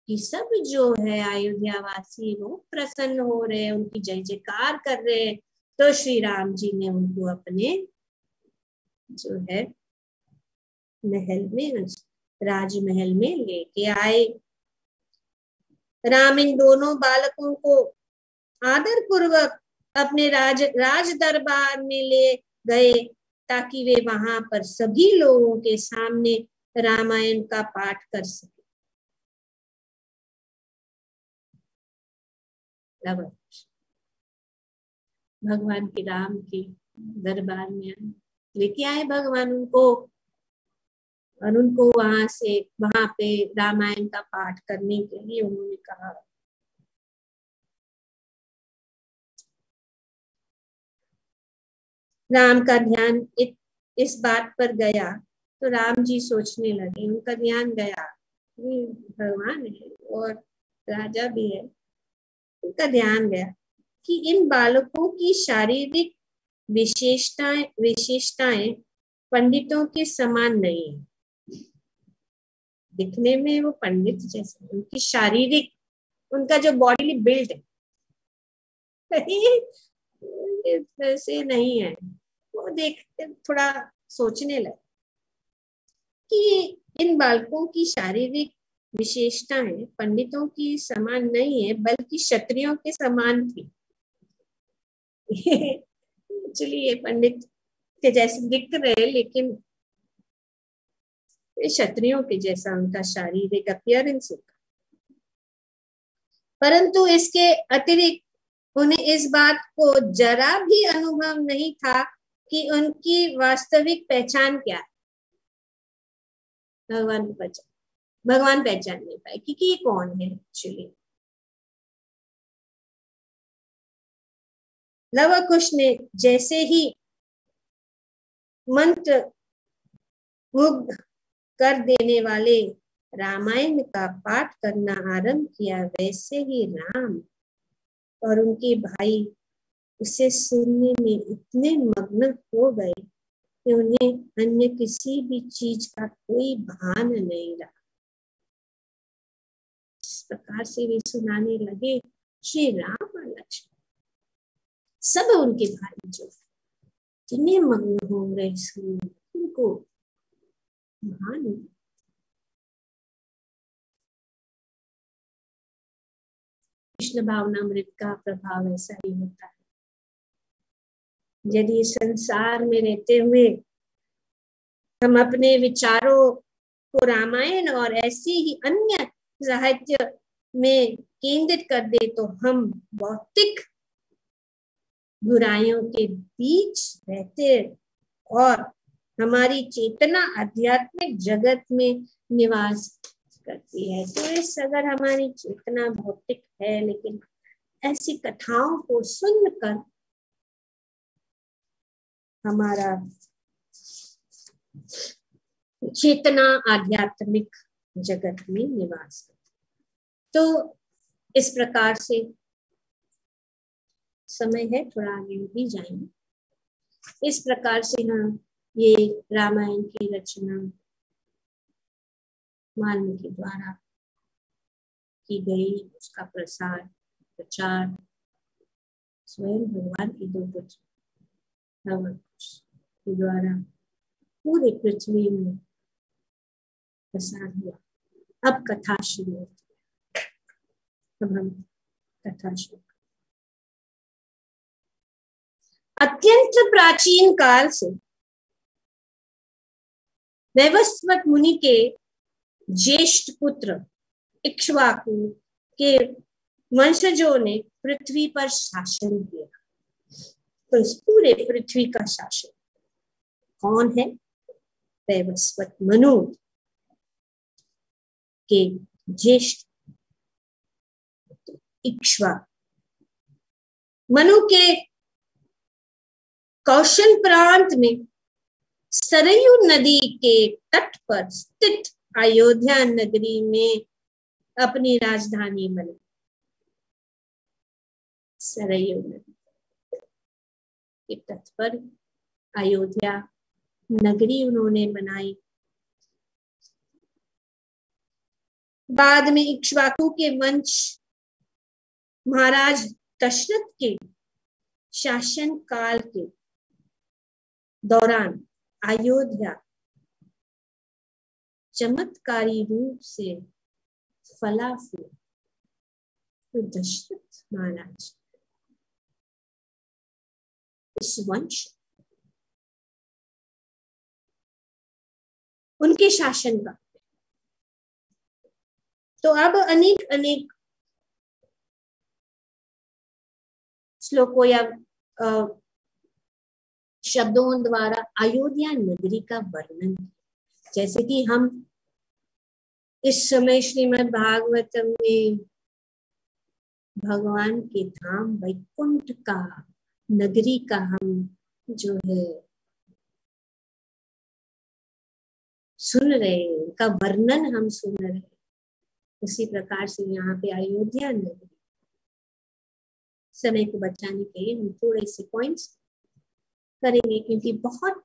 कि सब जो है अयोध्या वासी वो प्रसन्न हो रहे हैं, उनकी जय जयकार कर रहे हैं। तो श्री राम जी ने उनको अपने जो है महल में, राजमहल में लेके आए। राम इन दोनों बालकों को आदर पूर्वक अपने राज दरबार में ले गए ताकि वे वहां पर सभी लोगों के सामने रामायण का पाठ कर सके। भगवान के राम के दरबार में लेके आए भगवान उनको, और उनको वहां पे रामायण का पाठ करने के लिए उन्होंने कहा। राम का ध्यान इस बात पर गया तो राम जी सोचने लगे, उनका ध्यान गया, भगवान है और राजा भी है, उनका ध्यान गया कि इन बालकों की शारीरिक विशेषताएं पंडितों के समान नहीं है। दिखने में वो पंडित जैसे, उनकी शारीरिक, उनका जो बॉडी बिल्ड है वैसे नहीं है। वो देखते थोड़ा सोचने लगे कि इन बालकों की शारीरिक विशेषताएं पंडितों की समान नहीं है बल्कि क्षत्रियों के समान थी। एक्चुअली ये पंडित के जैसे दिख रहे लेकिन क्षत्रियों के जैसा उनका शारीरिक अपीयरेंस होगा। परंतु इसके अतिरिक्त उन्हें इस बात को जरा भी अनुभव नहीं था कि उनकी वास्तविक पहचान क्या है। भगवान पहचान नहीं पाए कि ये कौन है एक्चुअली। लव कुश ने जैसे ही मंत्र मुग्ध कर देने वाले रामायण का पाठ करना आरंभ किया, वैसे ही राम और उनके भाई उसे सुनने में इतने मग्न हो गए कि उन्हें अन्य किसी भी चीज का कोई भान नहीं रहा। इस प्रकार से वे सुनाने लगे, श्री राम और लक्ष्मण सब उनके भाई जो इतने मग्न हो गए सुनने, उनको भान। कृष्ण भावनामृत का प्रभाव ऐसा ही होता है। यदि संसार में रहते हुए हम अपने विचारों को रामायण और ऐसी ही अन्य साहित्य में केंद्रित कर दे तो हम भौतिक बुराइयों के बीच रहते और हमारी चेतना आध्यात्मिक जगत में निवास करती है। तो इस अगर हमारी चेतना भौतिक है लेकिन ऐसी कथाओं को सुनकर हमारा चेतना आध्यात्मिक जगत में निवास करती। तो इस प्रकार से समय है, थोड़ा आगे भी जाएंगे। इस प्रकार से हम ये रामायण की रचना वाल्मीकि द्वारा की गई, उसका प्रचार स्वयं भगवान की दो पुत्र के द्वारा पूरी पृथ्वी में प्रसार हुआ। अब कथा शुरू होती है। अब हम कथा शुरू। अत्यंत प्राचीन काल से वैवस्वत मुनि के ज्येष्ठ पुत्र इक्ष्वाकु के वंशजों ने पृथ्वी पर शासन किया। तो इस पूरे पृथ्वी का शासन कौन है? वैवस्वत मनु के ज्येष्ठ इक्ष्वाकु। मनु के कौशल प्रांत में सरयू नदी के तट पर स्थित अयोध्या नगरी में अपनी राजधानी बनी। सरयू नदी के तट पर अयोध्या नगरी उन्होंने बनाई। बाद में इक्ष्वाकु के वंश महाराज दशरथ के शासन काल के दौरान अयोध्या चमत्कारी रूप से फला फूला। तो दशरथ महाराज इस वंश उनके शासन का, तो अब अनेक अनेक श्लोकों या शब्दों द्वारा अयोध्या नगरी का वर्णन, जैसे कि हम इस समय श्रीमद् भागवतम में भगवान के धाम वैकुंठ का नगरी का हम जो है सुन रहे, उनका वर्णन हम सुन रहे, उसी प्रकार से यहाँ पे अयोध्या नगरी। समय को बचाने के लिए हम थोड़े से पॉइंट्स करेंगे, क्योंकि बहुत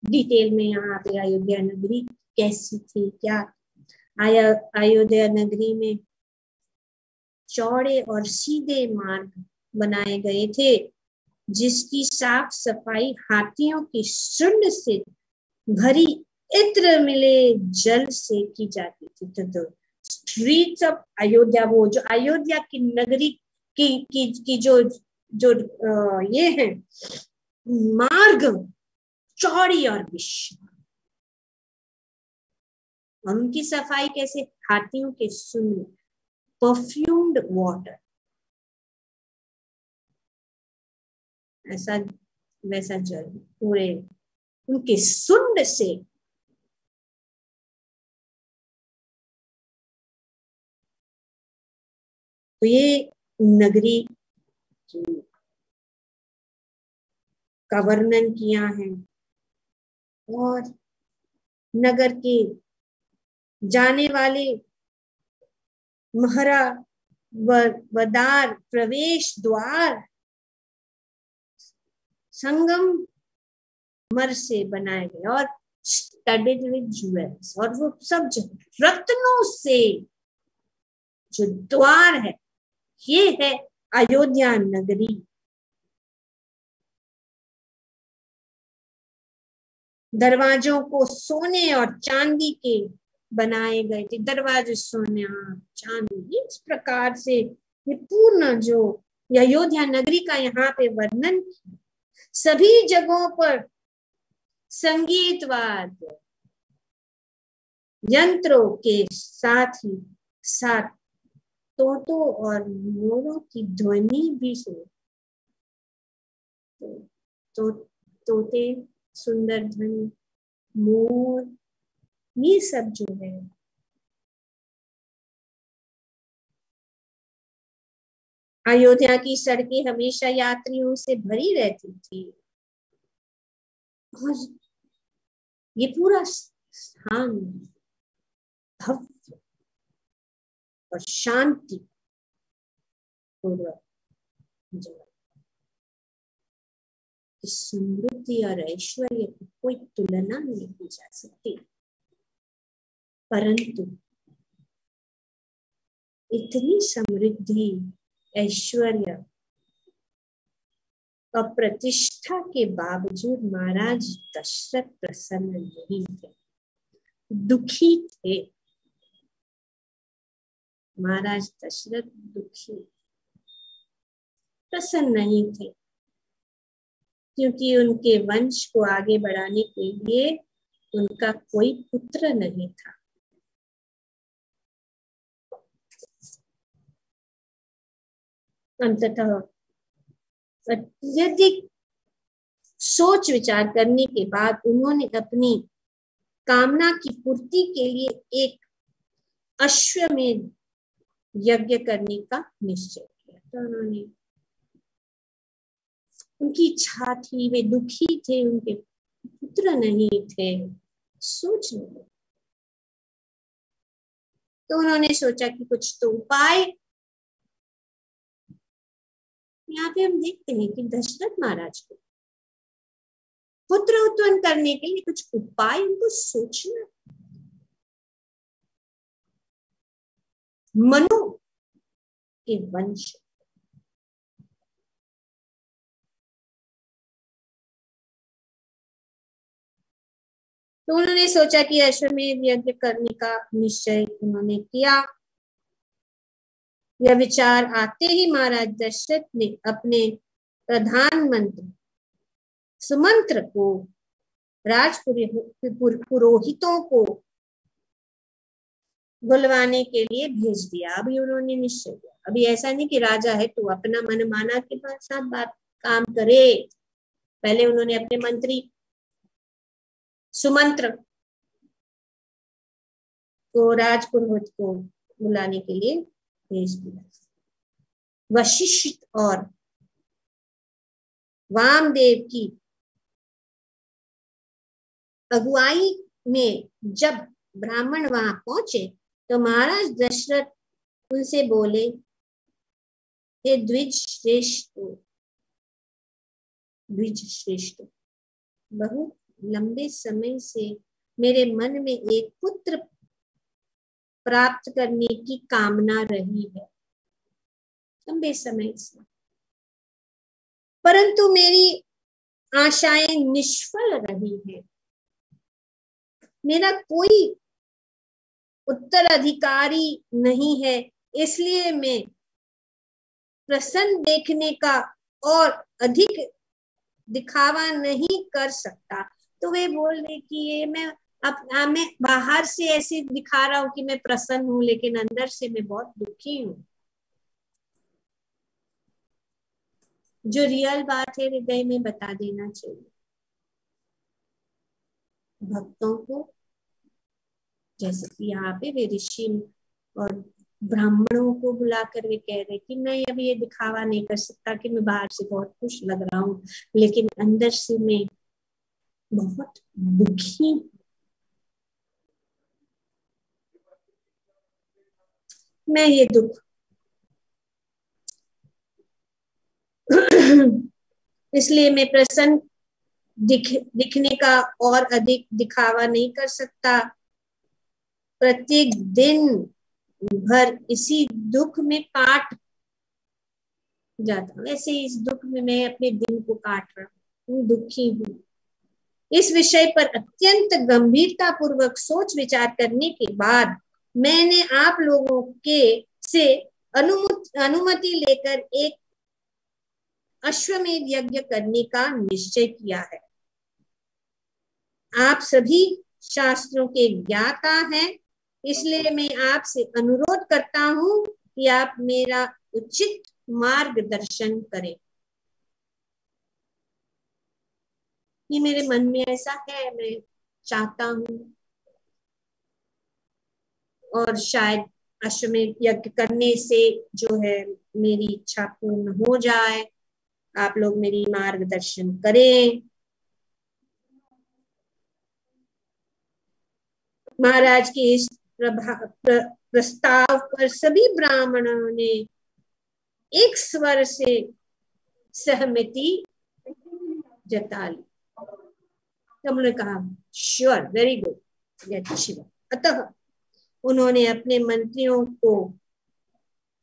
डिटेल में यहाँ पे अयोध्या नगरी कैसी थी, क्या अयोध्या नगरी में चौड़े और सीधे मार्ग बनाए गए थे, जिसकी साफ सफाई हाथियों की सुंड से भरी इत्र मिले जल से की जाती थी। तो स्ट्रीट्स ऑफ अयोध्या, वो जो अयोध्या की नगरी की जो ये है मार्ग चौड़ी और विशाल, और उनकी सफाई कैसे, हाथियों के सुंड, परफ्यूम्ड वाटर, ऐसा वैसा जल पूरे उनके सुंड से। तो ये नगरी का वर्णन किया है, और नगर के जाने वाले महरा वदार, प्रवेश द्वार संगम मर से बनाए गए और स्टडेड विद ज्वेल्स, और वो सब रत्नों से जो द्वार है, ये है अयोध्या नगरी। दरवाजों को सोने और चांदी के बनाए गए थे, दरवाजे सोने चांदी, इस प्रकार से ये पूर्ण जो अयोध्या नगरी का यहाँ पे वर्णन, सभी जगहों पर संगीत वाद्य यंत्रों के साथ ही साथ तोतों और मोरों की ध्वनि भी सुनी। तो तोते सुंदर ध्वनि, मोर, ये सब जो है अयोध्या की सड़कें हमेशा यात्रियों से भरी रहती थी, और ये पूरा स्थान भव्य और शांति पूर्वक, समृद्धि और ऐश्वर्य की कोई तुलना नहीं की जा सकती, परंतु इतनी समृद्धि, ऐश्वर्य और प्रतिष्ठा के बावजूद महाराज दशरथ प्रसन्न नहीं थे, दुखी थे। महाराज दशरथ दुखी, प्रसन्न नहीं थे, क्योंकि उनके वंश को आगे बढ़ाने के लिए उनका कोई पुत्र नहीं था। अंततः अत्यधिक सोच विचार करने के बाद उन्होंने अपनी कामना की पूर्ति के लिए एक अश्वमेध यज्ञ करने का निश्चय किया। तो उन्होंने, उनकी इच्छा थी, वे दुखी थे, उनके पुत्र नहीं थे, सोच नहीं, तो उन्होंने सोचा कि कुछ तो उपाय। यहाँ पे हम देखते हैं कि दशरथ महाराज को पुत्र उत्पन्न करने के लिए कुछ उपाय उनको सोचना। मनु के वंश तो उन्होंने सोचा कि अश्वमेध यज्ञ करने का निश्चय उन्होंने किया। यह विचार आते ही महाराज दशरथ ने अपने प्रधानमंत्री सुमंत्र को पुरोहितों को बुलवाने के लिए भेज दिया। अभी उन्होंने निश्चय किया, अभी ऐसा नहीं कि राजा है तो अपना मन माना के साथ बात काम करे। पहले उन्होंने अपने मंत्री सुमंत्र को राजपुरोहित को बुलाने के लिए भेज दिया। वशिष्ठ और वामदेव की अगुवाई में जब ब्राह्मण वहां पहुंचे तो महाराज दशरथ उनसे बोले, हे द्विज श्रेष्ठ, बहुत लंबे समय से मेरे मन में एक पुत्र प्राप्त करने की कामना रही है, लंबे समय से, परंतु मेरी आशाएं निष्फल रही हैं। मेरा कोई उत्तराधिकारी नहीं है, इसलिए मैं प्रसन्न देखने का और अधिक दिखावा नहीं कर सकता। तो वे बोल रहे कि ये मैं बाहर से ऐसे दिखा रहा हूं कि मैं प्रसन्न हूं, लेकिन अंदर से मैं बहुत दुखी हूं। जो रियल बात है हृदय में बता देना चाहिए भक्तों को। जैसे कि यहाँ पे वे ऋषि और ब्राह्मणों को बुलाकर वे कह रहे कि मैं अभी ये दिखावा नहीं कर सकता कि मैं बाहर से बहुत खुश लग रहा हूँ, लेकिन अंदर से मैं बहुत दुखी। मैं ये दुख इसलिए मैं प्रसन्न दिखने का और अधिक दिखावा नहीं कर सकता। प्रत्येक दिन भर इसी दुख में काट जाता, वैसे इस दुख में मैं अपने दिन को काट रहा हूँ, दुखी हूँ। इस विषय पर अत्यंत गंभीरता पूर्वक सोच विचार करने के बाद मैंने आप लोगों के से अनुमति लेकर एक अश्वमेध यज्ञ करने का निश्चय किया है। आप सभी शास्त्रों के ज्ञाता हैं, इसलिए मैं आपसे अनुरोध करता हूं कि आप मेरा उचित मार्गदर्शन करें। ये मेरे मन में ऐसा है, मैं चाहता हूं और शायद अश्वमेध यज्ञ करने से जो है मेरी इच्छा पूर्ण हो जाए। आप लोग मेरी मार्गदर्शन करें। महाराज के इस प्रस्ताव पर सभी ब्राह्मणों ने एक स्वर से सहमति जता ली। तो उन्होंने कहा श्योर, वेरी गुड, अच्छी बात। अतः उन्होंने अपने मंत्रियों को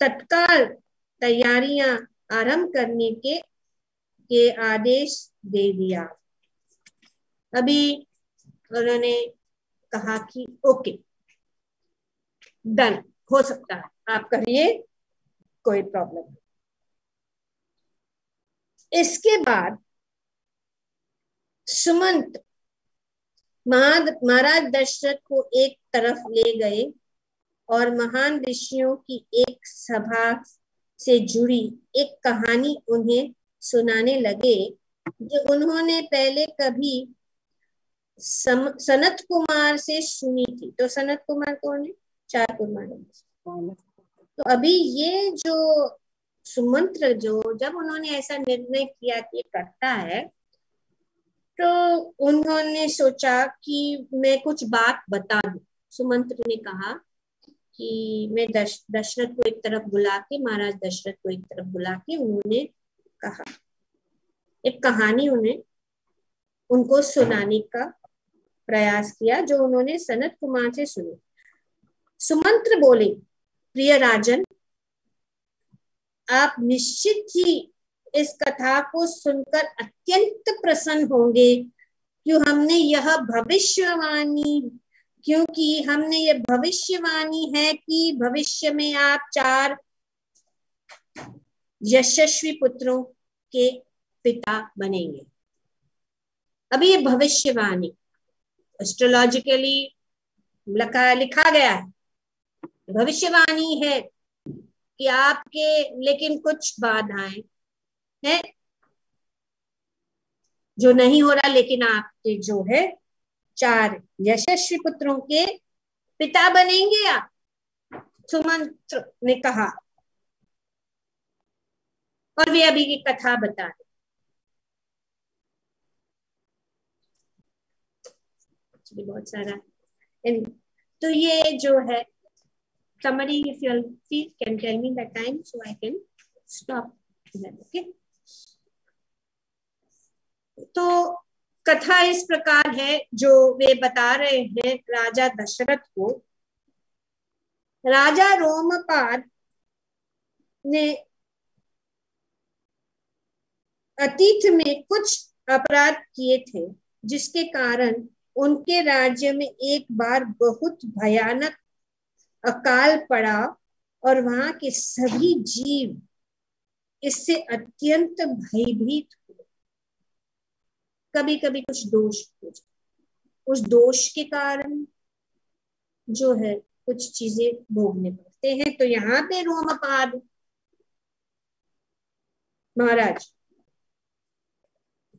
तत्काल तैयारियां आरंभ करने के आदेश दे दिया। अभी उन्होंने कहा कि ओके डन, हो सकता है, आप करिए, कोई प्रॉब्लम नहीं। इसके बाद सुमंत महाराज दशरथ को एक तरफ ले गए और महान ऋषियों की एक सभा से जुड़ी एक कहानी उन्हें सुनाने लगे जो उन्होंने पहले कभी सनत कुमार से सुनी थी। तो सनत कुमार कौन है? 4 कुमार। तो अभी ये जो सुमंत्र जब उन्होंने ऐसा निर्णय किया कि करता है, तो उन्होंने सोचा कि मैं कुछ बात बता दूं। सुमंत्र ने कहा कि मैं दशरथ को एक तरफ बुला के, महाराज दशरथ को एक तरफ बुला के उन्होंने कहा, एक कहानी उनको सुनाने का प्रयास किया जो उन्होंने सनत कुमार से सुनी। सुमंत्र बोले, प्रिय राजन, आप निश्चित ही इस कथा को सुनकर अत्यंत प्रसन्न होंगे क्यों हमने यह भविष्यवाणी, क्योंकि हमने ये भविष्यवाणी है कि भविष्य में आप 4 यशस्वी पुत्रों के पिता बनेंगे। अभी ये भविष्यवाणी एस्ट्रोलॉजिकली लिखा गया है, भविष्यवाणी है कि आपके, लेकिन कुछ बाधाएं हैं जो नहीं हो रहा, लेकिन आपके जो है 4 यशस्वी पुत्रों के पिता बनेंगे आप, सुमंत्र ने कहा। और वे अभी की कथा बता रहे, बहुत सारा। तो ये जो है summary, if you feel can tell me the time so I can stop. Okay, तो कथा इस प्रकार है जो वे बता रहे हैं राजा दशरथ को। राजा रोमपाद ने अतीत में कुछ अपराध किए थे, जिसके कारण उनके राज्य में एक बार बहुत भयानक अकाल पड़ा और वहां के सभी जीव इससे अत्यंत भयभीत हुए। कभी कभी कुछ दोष हो जाए, उस दोष के कारण जो है कुछ चीजें भोगने पड़ते हैं। तो यहाँ पे रोमपाद महाराज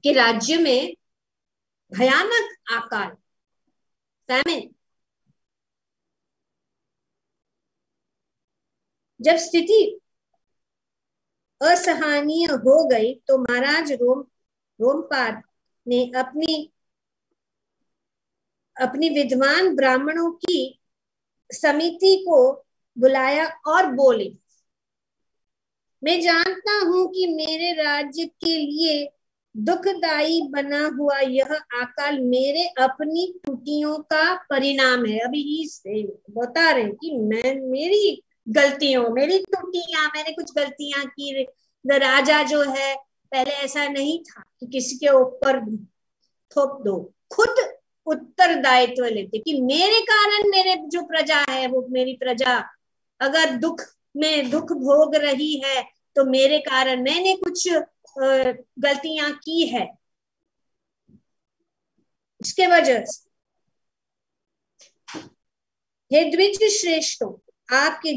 के राज्य में भयानक अकाल, फैमिन, जब स्थिति असहनीय हो गई तो महाराज रोमपाद ने अपनी विद्वान ब्राह्मणों की समिति को बुलाया और बोले, मैं जानता हूं कि मेरे राज्य के लिए दुखदायी बना हुआ यह अकाल मेरे अपनी त्रुटियों का परिणाम है। अभी ही बता रहे कि मेरी गलतियों, मेरी त्रुटियां, मैंने कुछ गलतियां की। राजा जो है पहले ऐसा नहीं था कि किसी के ऊपर थोप दो, खुद उत्तरदायित्व लेते कि मेरे कारण मेरे जो प्रजा है, वो मेरी प्रजा अगर दुख में दुख भोग रही है तो मेरे कारण, मैंने कुछ गलतियां की है, इसके वजह से। हे द्विज श्रेष्ठों, आपके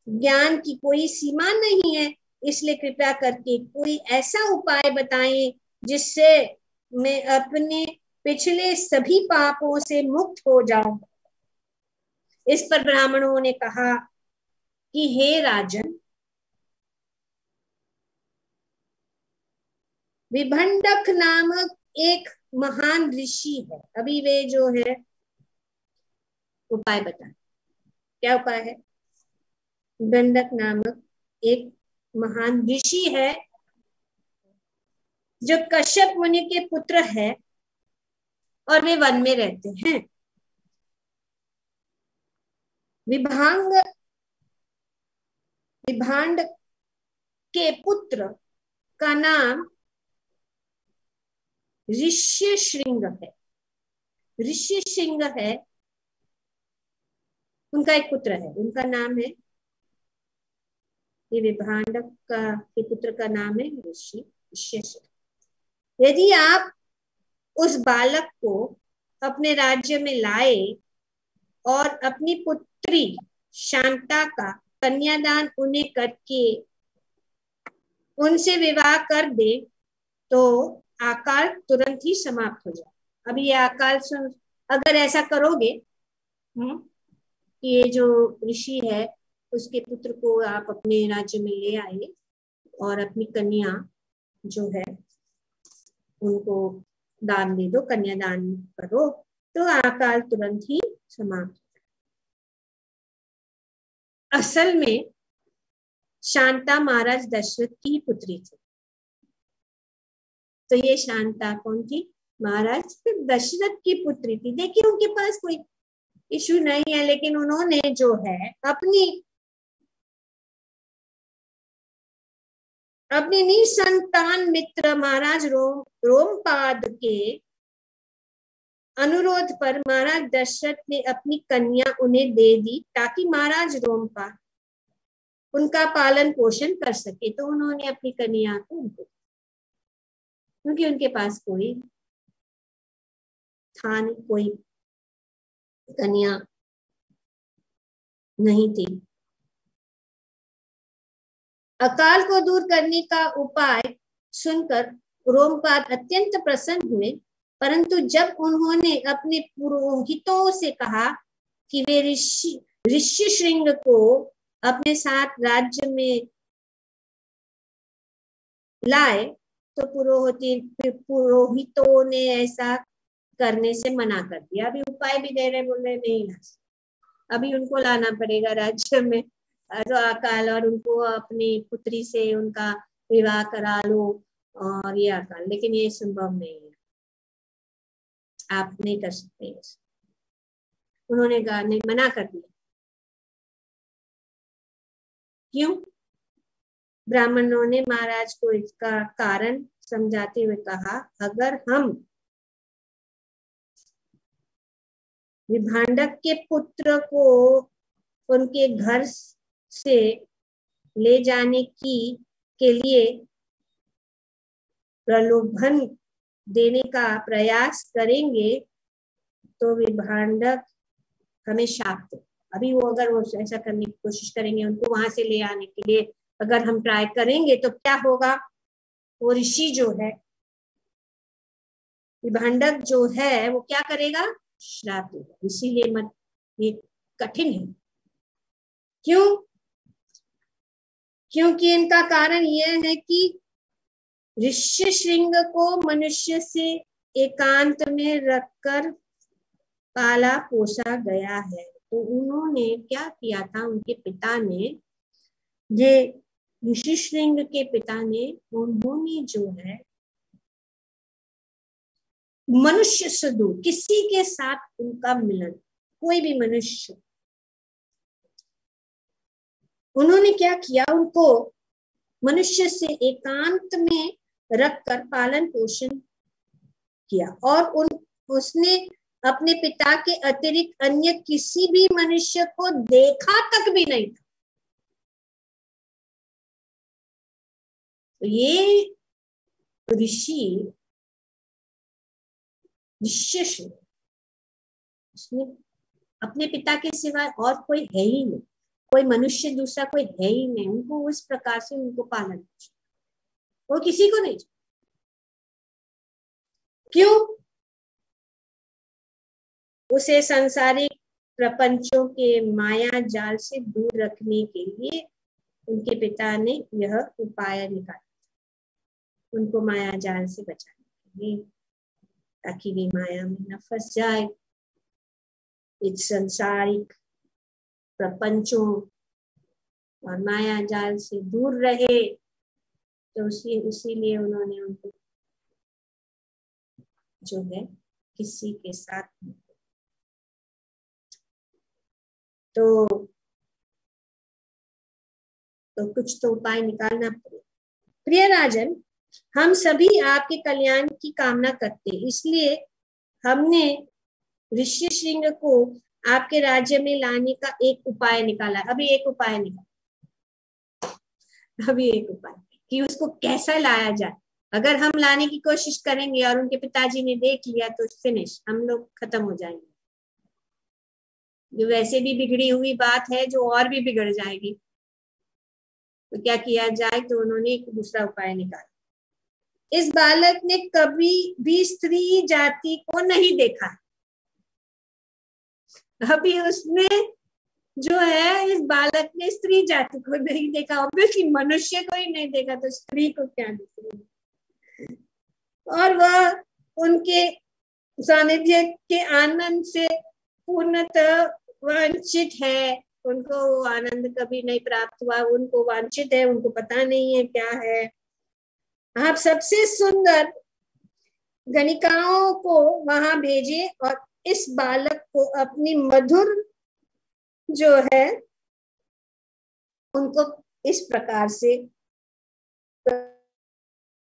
ज्ञान की कोई सीमा नहीं है, इसलिए कृपया करके कोई ऐसा उपाय बताएं जिससे मैं अपने पिछले सभी पापों से मुक्त हो जाऊं। इस पर ब्राह्मणों ने कहा कि हे राजन, विभंडक नामक एक महान ऋषि है। अभी वे जो है उपाय बताए। क्या उपाय है? विभंडक नामक एक महान ऋषि है जो कश्यप मुनि के पुत्र है और वे वन में रहते हैं। विभांड के पुत्र का नाम ऋष्यशृंग है। ऋष्यशृंग है उनका एक पुत्र है, उनका नाम है, ये विभांडक के पुत्र का नाम है ऋष्यशृंग। यदि आप उस बालक को अपने राज्य में लाए और अपनी पुत्री शांता का कन्यादान उन्हें करके उनसे विवाह कर दे तो अकाल तुरंत ही समाप्त हो जाए। अभी ये अकाल अगर ऐसा करोगे, ये जो ऋषि है उसके पुत्र को आप अपने राज्य में ले आए और अपनी कन्या जो है उनको दान दे दो, कन्यादान करो, तो अकाल तुरंत ही समाप्त। असल में शांता महाराज दशरथ की पुत्री थी। तो ये शांता कौन थी? महाराज दशरथ की पुत्री थी। देखिए उनके पास कोई इशू नहीं है, लेकिन उन्होंने जो है अपने निसंतान मित्र महाराज रोमपाद के अनुरोध पर महाराज दशरथ ने अपनी कन्या उन्हें दे दी ताकि महाराज रोमपाद उनका पालन पोषण कर सके। तो उन्होंने अपनी कन्या को उनको, क्योंकि उनके पास कोई था नहीं, कोई कन्या नहीं थी। अकाल को दूर करने का उपाय सुनकर रोमपाद अत्यंत प्रसन्न हुए, परंतु जब उन्होंने अपने पुरोहितों से कहा कि वे ऋषि श्रृंग को अपने साथ राज्य में लाए, तो पुरोहितों ने ऐसा करने से मना कर दिया। अभी उपाय भी दे रहे, बोल रहे नहीं ला, अभी उनको लाना पड़ेगा राज्य में तो अकाल, और उनको अपनी पुत्री से उनका विवाह करा लो और ये अकाल, लेकिन ये संभव नहीं है, आप नहीं कर सकते। उन्होंने मना कर दिया। क्यों? ब्राह्मणों ने महाराज को इसका कारण समझाते हुए कहा, अगर हम विभांडक के पुत्र को उनके घर से ले जाने के लिए प्रलोभन देने का प्रयास करेंगे तो विभांडक हमें शाप दे। अभी वो अगर वो ऐसा करने की कोशिश करेंगे, उनको वहां से ले आने के लिए अगर हम ट्राई करेंगे तो क्या होगा, वो ऋषि जो है विभांडक जो है वो क्या करेगा, श्राप देगा। इसीलिए मत, ये कठिन है। क्यों? क्योंकि इनका कारण यह है कि ऋषि श्रृंग को मनुष्य से एकांत में रखकर पाला पोसा गया है। तो उन्होंने क्या किया था, उनके पिता ने, ये ऋषि श्रृंग के पिता ने, उन्होंने जो है मनुष्य से दूर, किसी के साथ उनका मिलन, कोई भी मनुष्य, उन्होंने क्या किया, उनको मनुष्य से एकांत में रखकर पालन पोषण किया, और उसने अपने पिता के अतिरिक्त अन्य किसी भी मनुष्य को देखा तक भी नहीं था। तो ये ऋषि उसने अपने पिता के सिवाय और कोई है ही नहीं, कोई मनुष्य दूसरा कोई है ही नहीं, उनको उस प्रकार से उनको पालन, वो किसी को नहीं। क्यों? उसे सांसारिक प्रपंचों के माया जाल से दूर रखने के लिए उनके पिता ने यह उपाय निकाला, उनको माया जाल से बचाने के लिए, ताकि वे माया में न फंस जाए, इस संसारिक प्रपंचों और माया जाल से दूर रहे। तो इसीलिए उन्होंने उनको जो है किसी के साथ तो कुछ तो उपाय निकालना पड़ेगा। प्रिय राजन, हम सभी आपके कल्याण की कामना करते, इसलिए हमने ऋषि श्रृंग को आपके राज्य में लाने का एक उपाय निकाला। अभी एक उपाय कि उसको कैसा लाया जाए। अगर हम लाने की कोशिश करेंगे और उनके पिताजी ने देख लिया तो फिनिश, हम लोग खत्म हो जाएंगे। जो वैसे भी बिगड़ी हुई बात है, जो और भी बिगड़ जाएगी। तो क्या किया जाए, तो उन्होंने एक दूसरा उपाय निकाला। इस बालक ने कभी भी स्त्री जाति को नहीं देखा। अभी उसने जो है, इस बालक ने स्त्री जाति को नहीं देखा, ऑब्वियसली मनुष्य को ही नहीं देखा, तो स्त्री को क्या देखेगी। और वह उनके सानिध्य के आनंद से पूर्णतः वंचित है। उनको वो आनंद कभी नहीं प्राप्त हुआ, उनको वांछित है, उनको पता नहीं है क्या है। आप सबसे सुंदर गणिकाओं को वहां भेजे और इस बालक को अपनी मधुर जो है उनको इस प्रकार से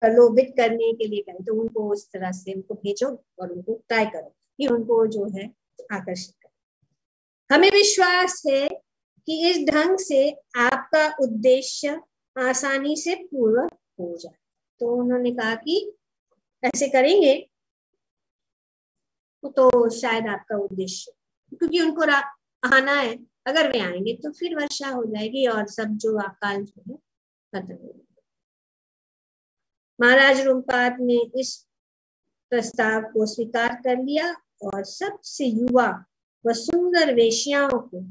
प्रलोभित करने के लिए कहें तो उनको उस तरह से उनको भेजो और उनको ट्राई करो कि उनको जो है आकर्षित करो। हमें विश्वास है कि इस ढंग से आपका उद्देश्य आसानी से पूरा हो जाए। तो उन्होंने कहा कि ऐसे करेंगे तो शायद आपका उद्देश्य, क्योंकि उनको आना है, अगर वे आएंगे तो फिर वर्षा हो जाएगी और सब जो अकाल जो है खत्म हो जाएगा। महाराज रूपपाद ने इस प्रस्ताव को स्वीकार कर लिया और सबसे युवा व सुंदर वेश्याओं को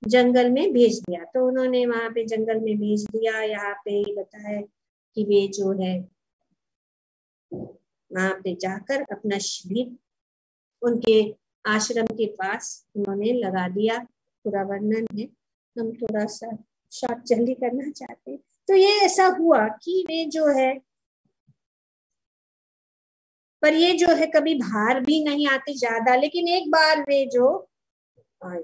जंगल में भेज दिया। तो उन्होंने वहां पे जंगल में भेज दिया। यहाँ पे बताया कि वे जो है वहां पे जाकर अपना शिविर उनके आश्रम के पास उन्होंने लगा दिया। पूरा वर्णन है, हम थोड़ा सा शॉर्ट जल्दी करना चाहते हैं। तो ये ऐसा हुआ कि वे जो है, पर ये जो है कभी बाहर भी नहीं आते ज्यादा, लेकिन एक बार वे जो आए,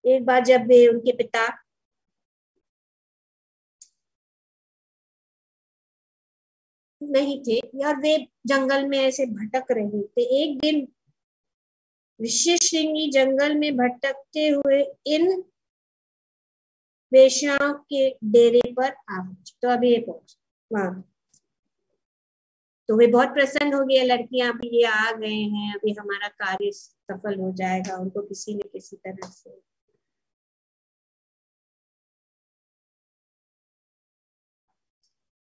एक बार जब वे उनके पिता नहीं थे और वे जंगल में ऐसे भटक रहे थे, एक दिन ऋषिशृंगी जंगल में भटकते हुए इन वेश्याओं के डेरे पर आ पहुंचे। तो अभी ये पहुंचे वहां, तो वे बहुत प्रसन्न हो गए, लड़कियां भी ये आ गए हैं, अभी हमारा कार्य सफल हो जाएगा। उनको किसी न किसी तरह से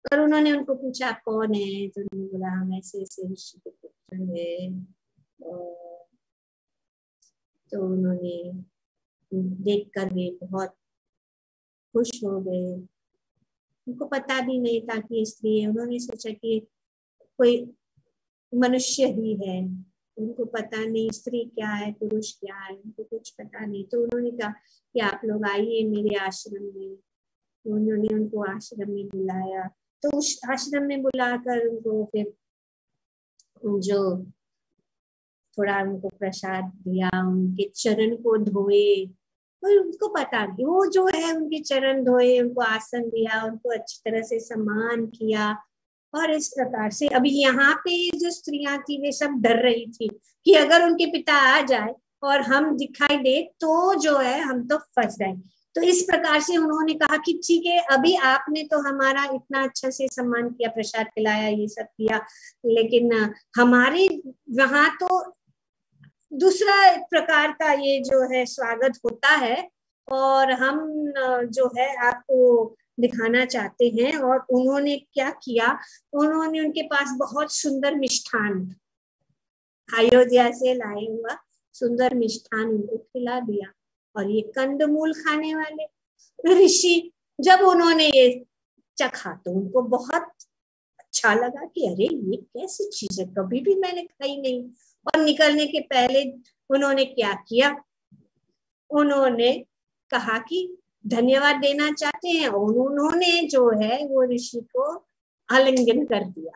और उन्होंने उनको पूछा आप कौन है, तो उन्होंने बोला हम ऐसे ऐसे ऋषि के पुत्र है। तो उन्होंने देखकर वे बहुत खुश हो गए। उनको पता भी नहीं था कि स्त्री है, उन्होंने सोचा कि कोई मनुष्य ही है, उनको पता नहीं स्त्री क्या है पुरुष क्या है, उनको कुछ पता नहीं। तो उन्होंने कहा कि आप लोग आइए मेरे आश्रम में। तो उन्होंने उनको आश्रम में बुलाया। तो उस आश्रम में बुलाकर उनको फिर जो थोड़ा उनको प्रसाद दिया, उनके चरण को धोए, और उनको पता नहीं, वो जो है उनके चरण धोए, उनको आसन दिया, उनको अच्छी तरह से सम्मान किया। और इस प्रकार से अभी यहाँ पे जो स्त्रियां थी वे सब डर रही थी कि अगर उनके पिता आ जाए और हम दिखाई दे तो जो है हम तो फंस गए। तो इस प्रकार से उन्होंने कहा कि ठीक है, अभी आपने तो हमारा इतना अच्छा से सम्मान किया, प्रसाद खिलाया, ये सब किया, लेकिन हमारे वहां तो दूसरा प्रकार का ये जो है स्वागत होता है और हम जो है आपको दिखाना चाहते हैं। और उन्होंने क्या किया, उन्होंने उनके पास बहुत सुंदर मिष्ठान अयोध्या से लाए हुआ सुंदर मिष्ठान उनको खिला दिया। और ये कंदमूल खाने वाले ऋषि जब उन्होंने ये चखा तो उनको बहुत अच्छा लगा कि अरे ये कैसी चीज है, कभी भी मैंने खाई नहीं। और निकलने के पहले उन्होंने क्या किया, उन्होंने कहा कि धन्यवाद देना चाहते हैं, और उन्होंने जो है वो ऋषि को आलिंगन कर दिया।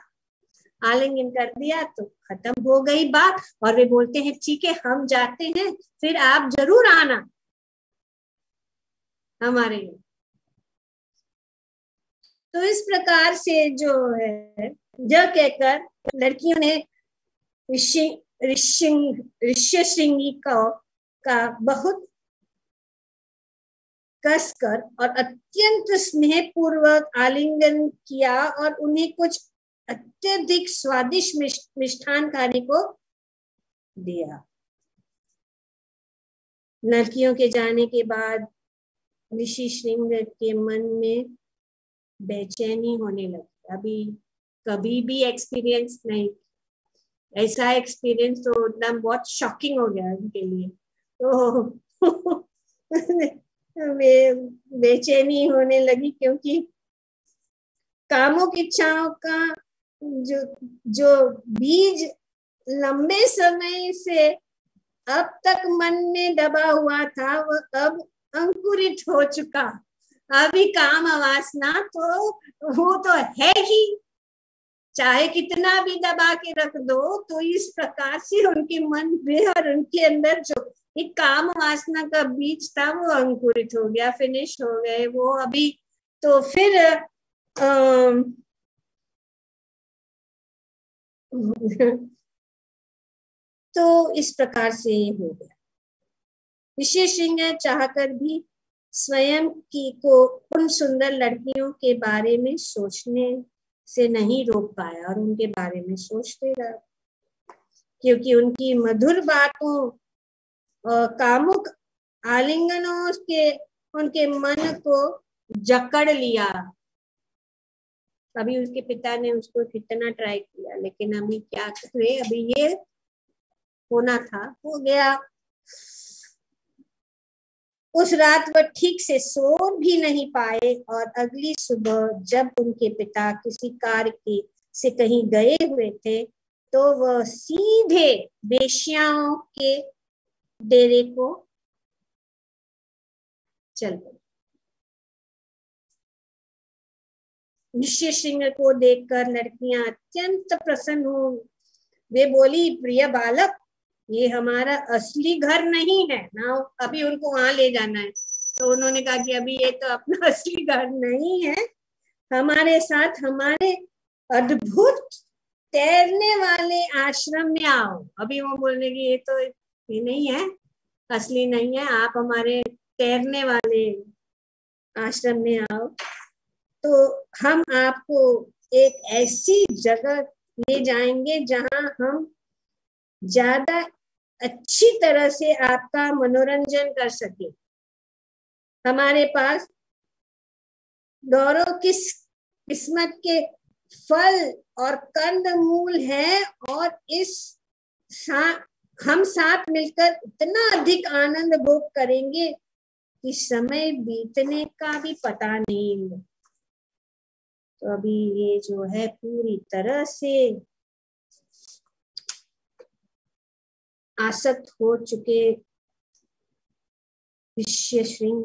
आलिंगन कर दिया तो खत्म हो गई बात। और वे बोलते हैं ठीक है हम जाते हैं, फिर आप जरूर आना हमारे लिए। तो इस प्रकार से जो है जो कहकर लड़कियों ने ऋष्यशृंगी का बहुत कसकर और अत्यंत स्नेह पूर्वक आलिंगन किया और उन्हें कुछ अत्यधिक स्वादिष्ट मिष्ठान खाने को दिया। लड़कियों के जाने के बाद ऋषि श्रृंग के मन में बेचैनी होने लगी। अभी कभी भी एक्सपीरियंस नहीं, ऐसा एक्सपीरियंस तो एकदम बहुत शॉकिंग हो गया उनके लिए। तो बेचैनी होने लगी क्योंकि कामुक इच्छाओं का जो बीज लंबे समय से अब तक मन में दबा हुआ था वह अब अंकुरित हो चुका। अभी काम वासना तो वो तो है ही, चाहे कितना भी दबा के रख दो। तो इस प्रकार से उनके मन में और उनके अंदर जो एक काम वासना का बीज था वो अंकुरित हो गया, फिनिश हो गए वो अभी। तो फिर तो इस प्रकार से हो गया। विशेष सिंह चाहकर भी स्वयं की को उन सुंदर लड़कियों के बारे में सोचने से नहीं रोक पाया और उनके बारे में सोचते रहा, क्योंकि उनकी मधुर बातों और कामुक आलिंगनों के उनके मन को जकड़ लिया। अभी उसके पिता ने उसको कितना ट्राई किया, लेकिन अभी क्या करे, अभी ये होना था हो गया। उस रात वह ठीक से सो भी नहीं पाए और अगली सुबह जब उनके पिता किसी कार्य के से कहीं गए हुए थे तो वह सीधे वेश्याओं के डेरे को चल पड़े। ऋषि सिंह को देखकर लड़कियां अत्यंत प्रसन्न हो वे बोली, प्रिय बालक, ये हमारा असली घर नहीं है ना, अभी उनको वहां ले जाना है। तो उन्होंने कहा कि अभी ये तो अपना असली घर नहीं है, हमारे साथ हमारे अद्भुत तैरने वाले आश्रम में आओ। अभी वो बोलने की ये नहीं है, असली नहीं है, आप हमारे तैरने वाले आश्रम में आओ। तो हम आपको एक ऐसी जगह ले जाएंगे जहां हम ज्यादा अच्छी तरह से आपका मनोरंजन कर सके। हमारे पास गौरव किस्मत के फल और कंद मूल है और हम साथ मिलकर इतना अधिक आनंद भोग करेंगे कि समय बीतने का भी पता नहीं। तो अभी ये जो है पूरी तरह से आसक्त हो चुके ऋषि श्रृंग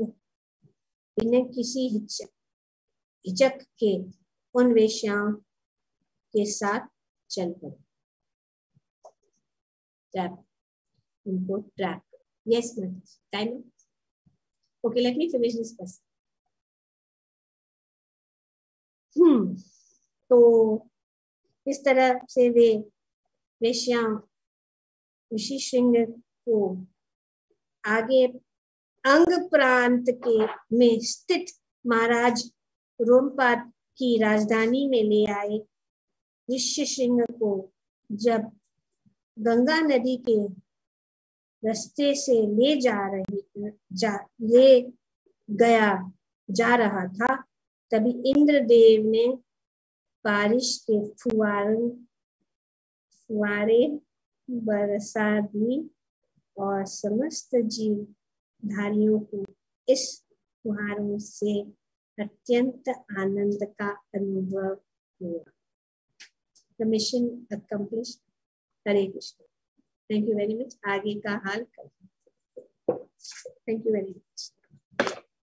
इन्हें किसी हिचक के उन वेश्याओं के साथ चल पड़े। उनको trap. Yes time. Okay, let me finish this first. तो इस तरह से वे वेश्याओं ऋषि श्रृंग को आगे अंग प्रांत के में स्थित महाराज रोमपाद की राजधानी में ले आए। ऋषि श्रृंग को जब गंगा नदी के रास्ते से ले जा रहा था, तभी इंद्रदेव ने बारिश के फुवारे बरसा दी और समस्त जीवधारियों को इस फुहारों से अत्यंत आनंद का अनुभव हुआ। The mission accomplished. Hare Krishna. Thank you very much. आगे का हाल कर। Thank you very much.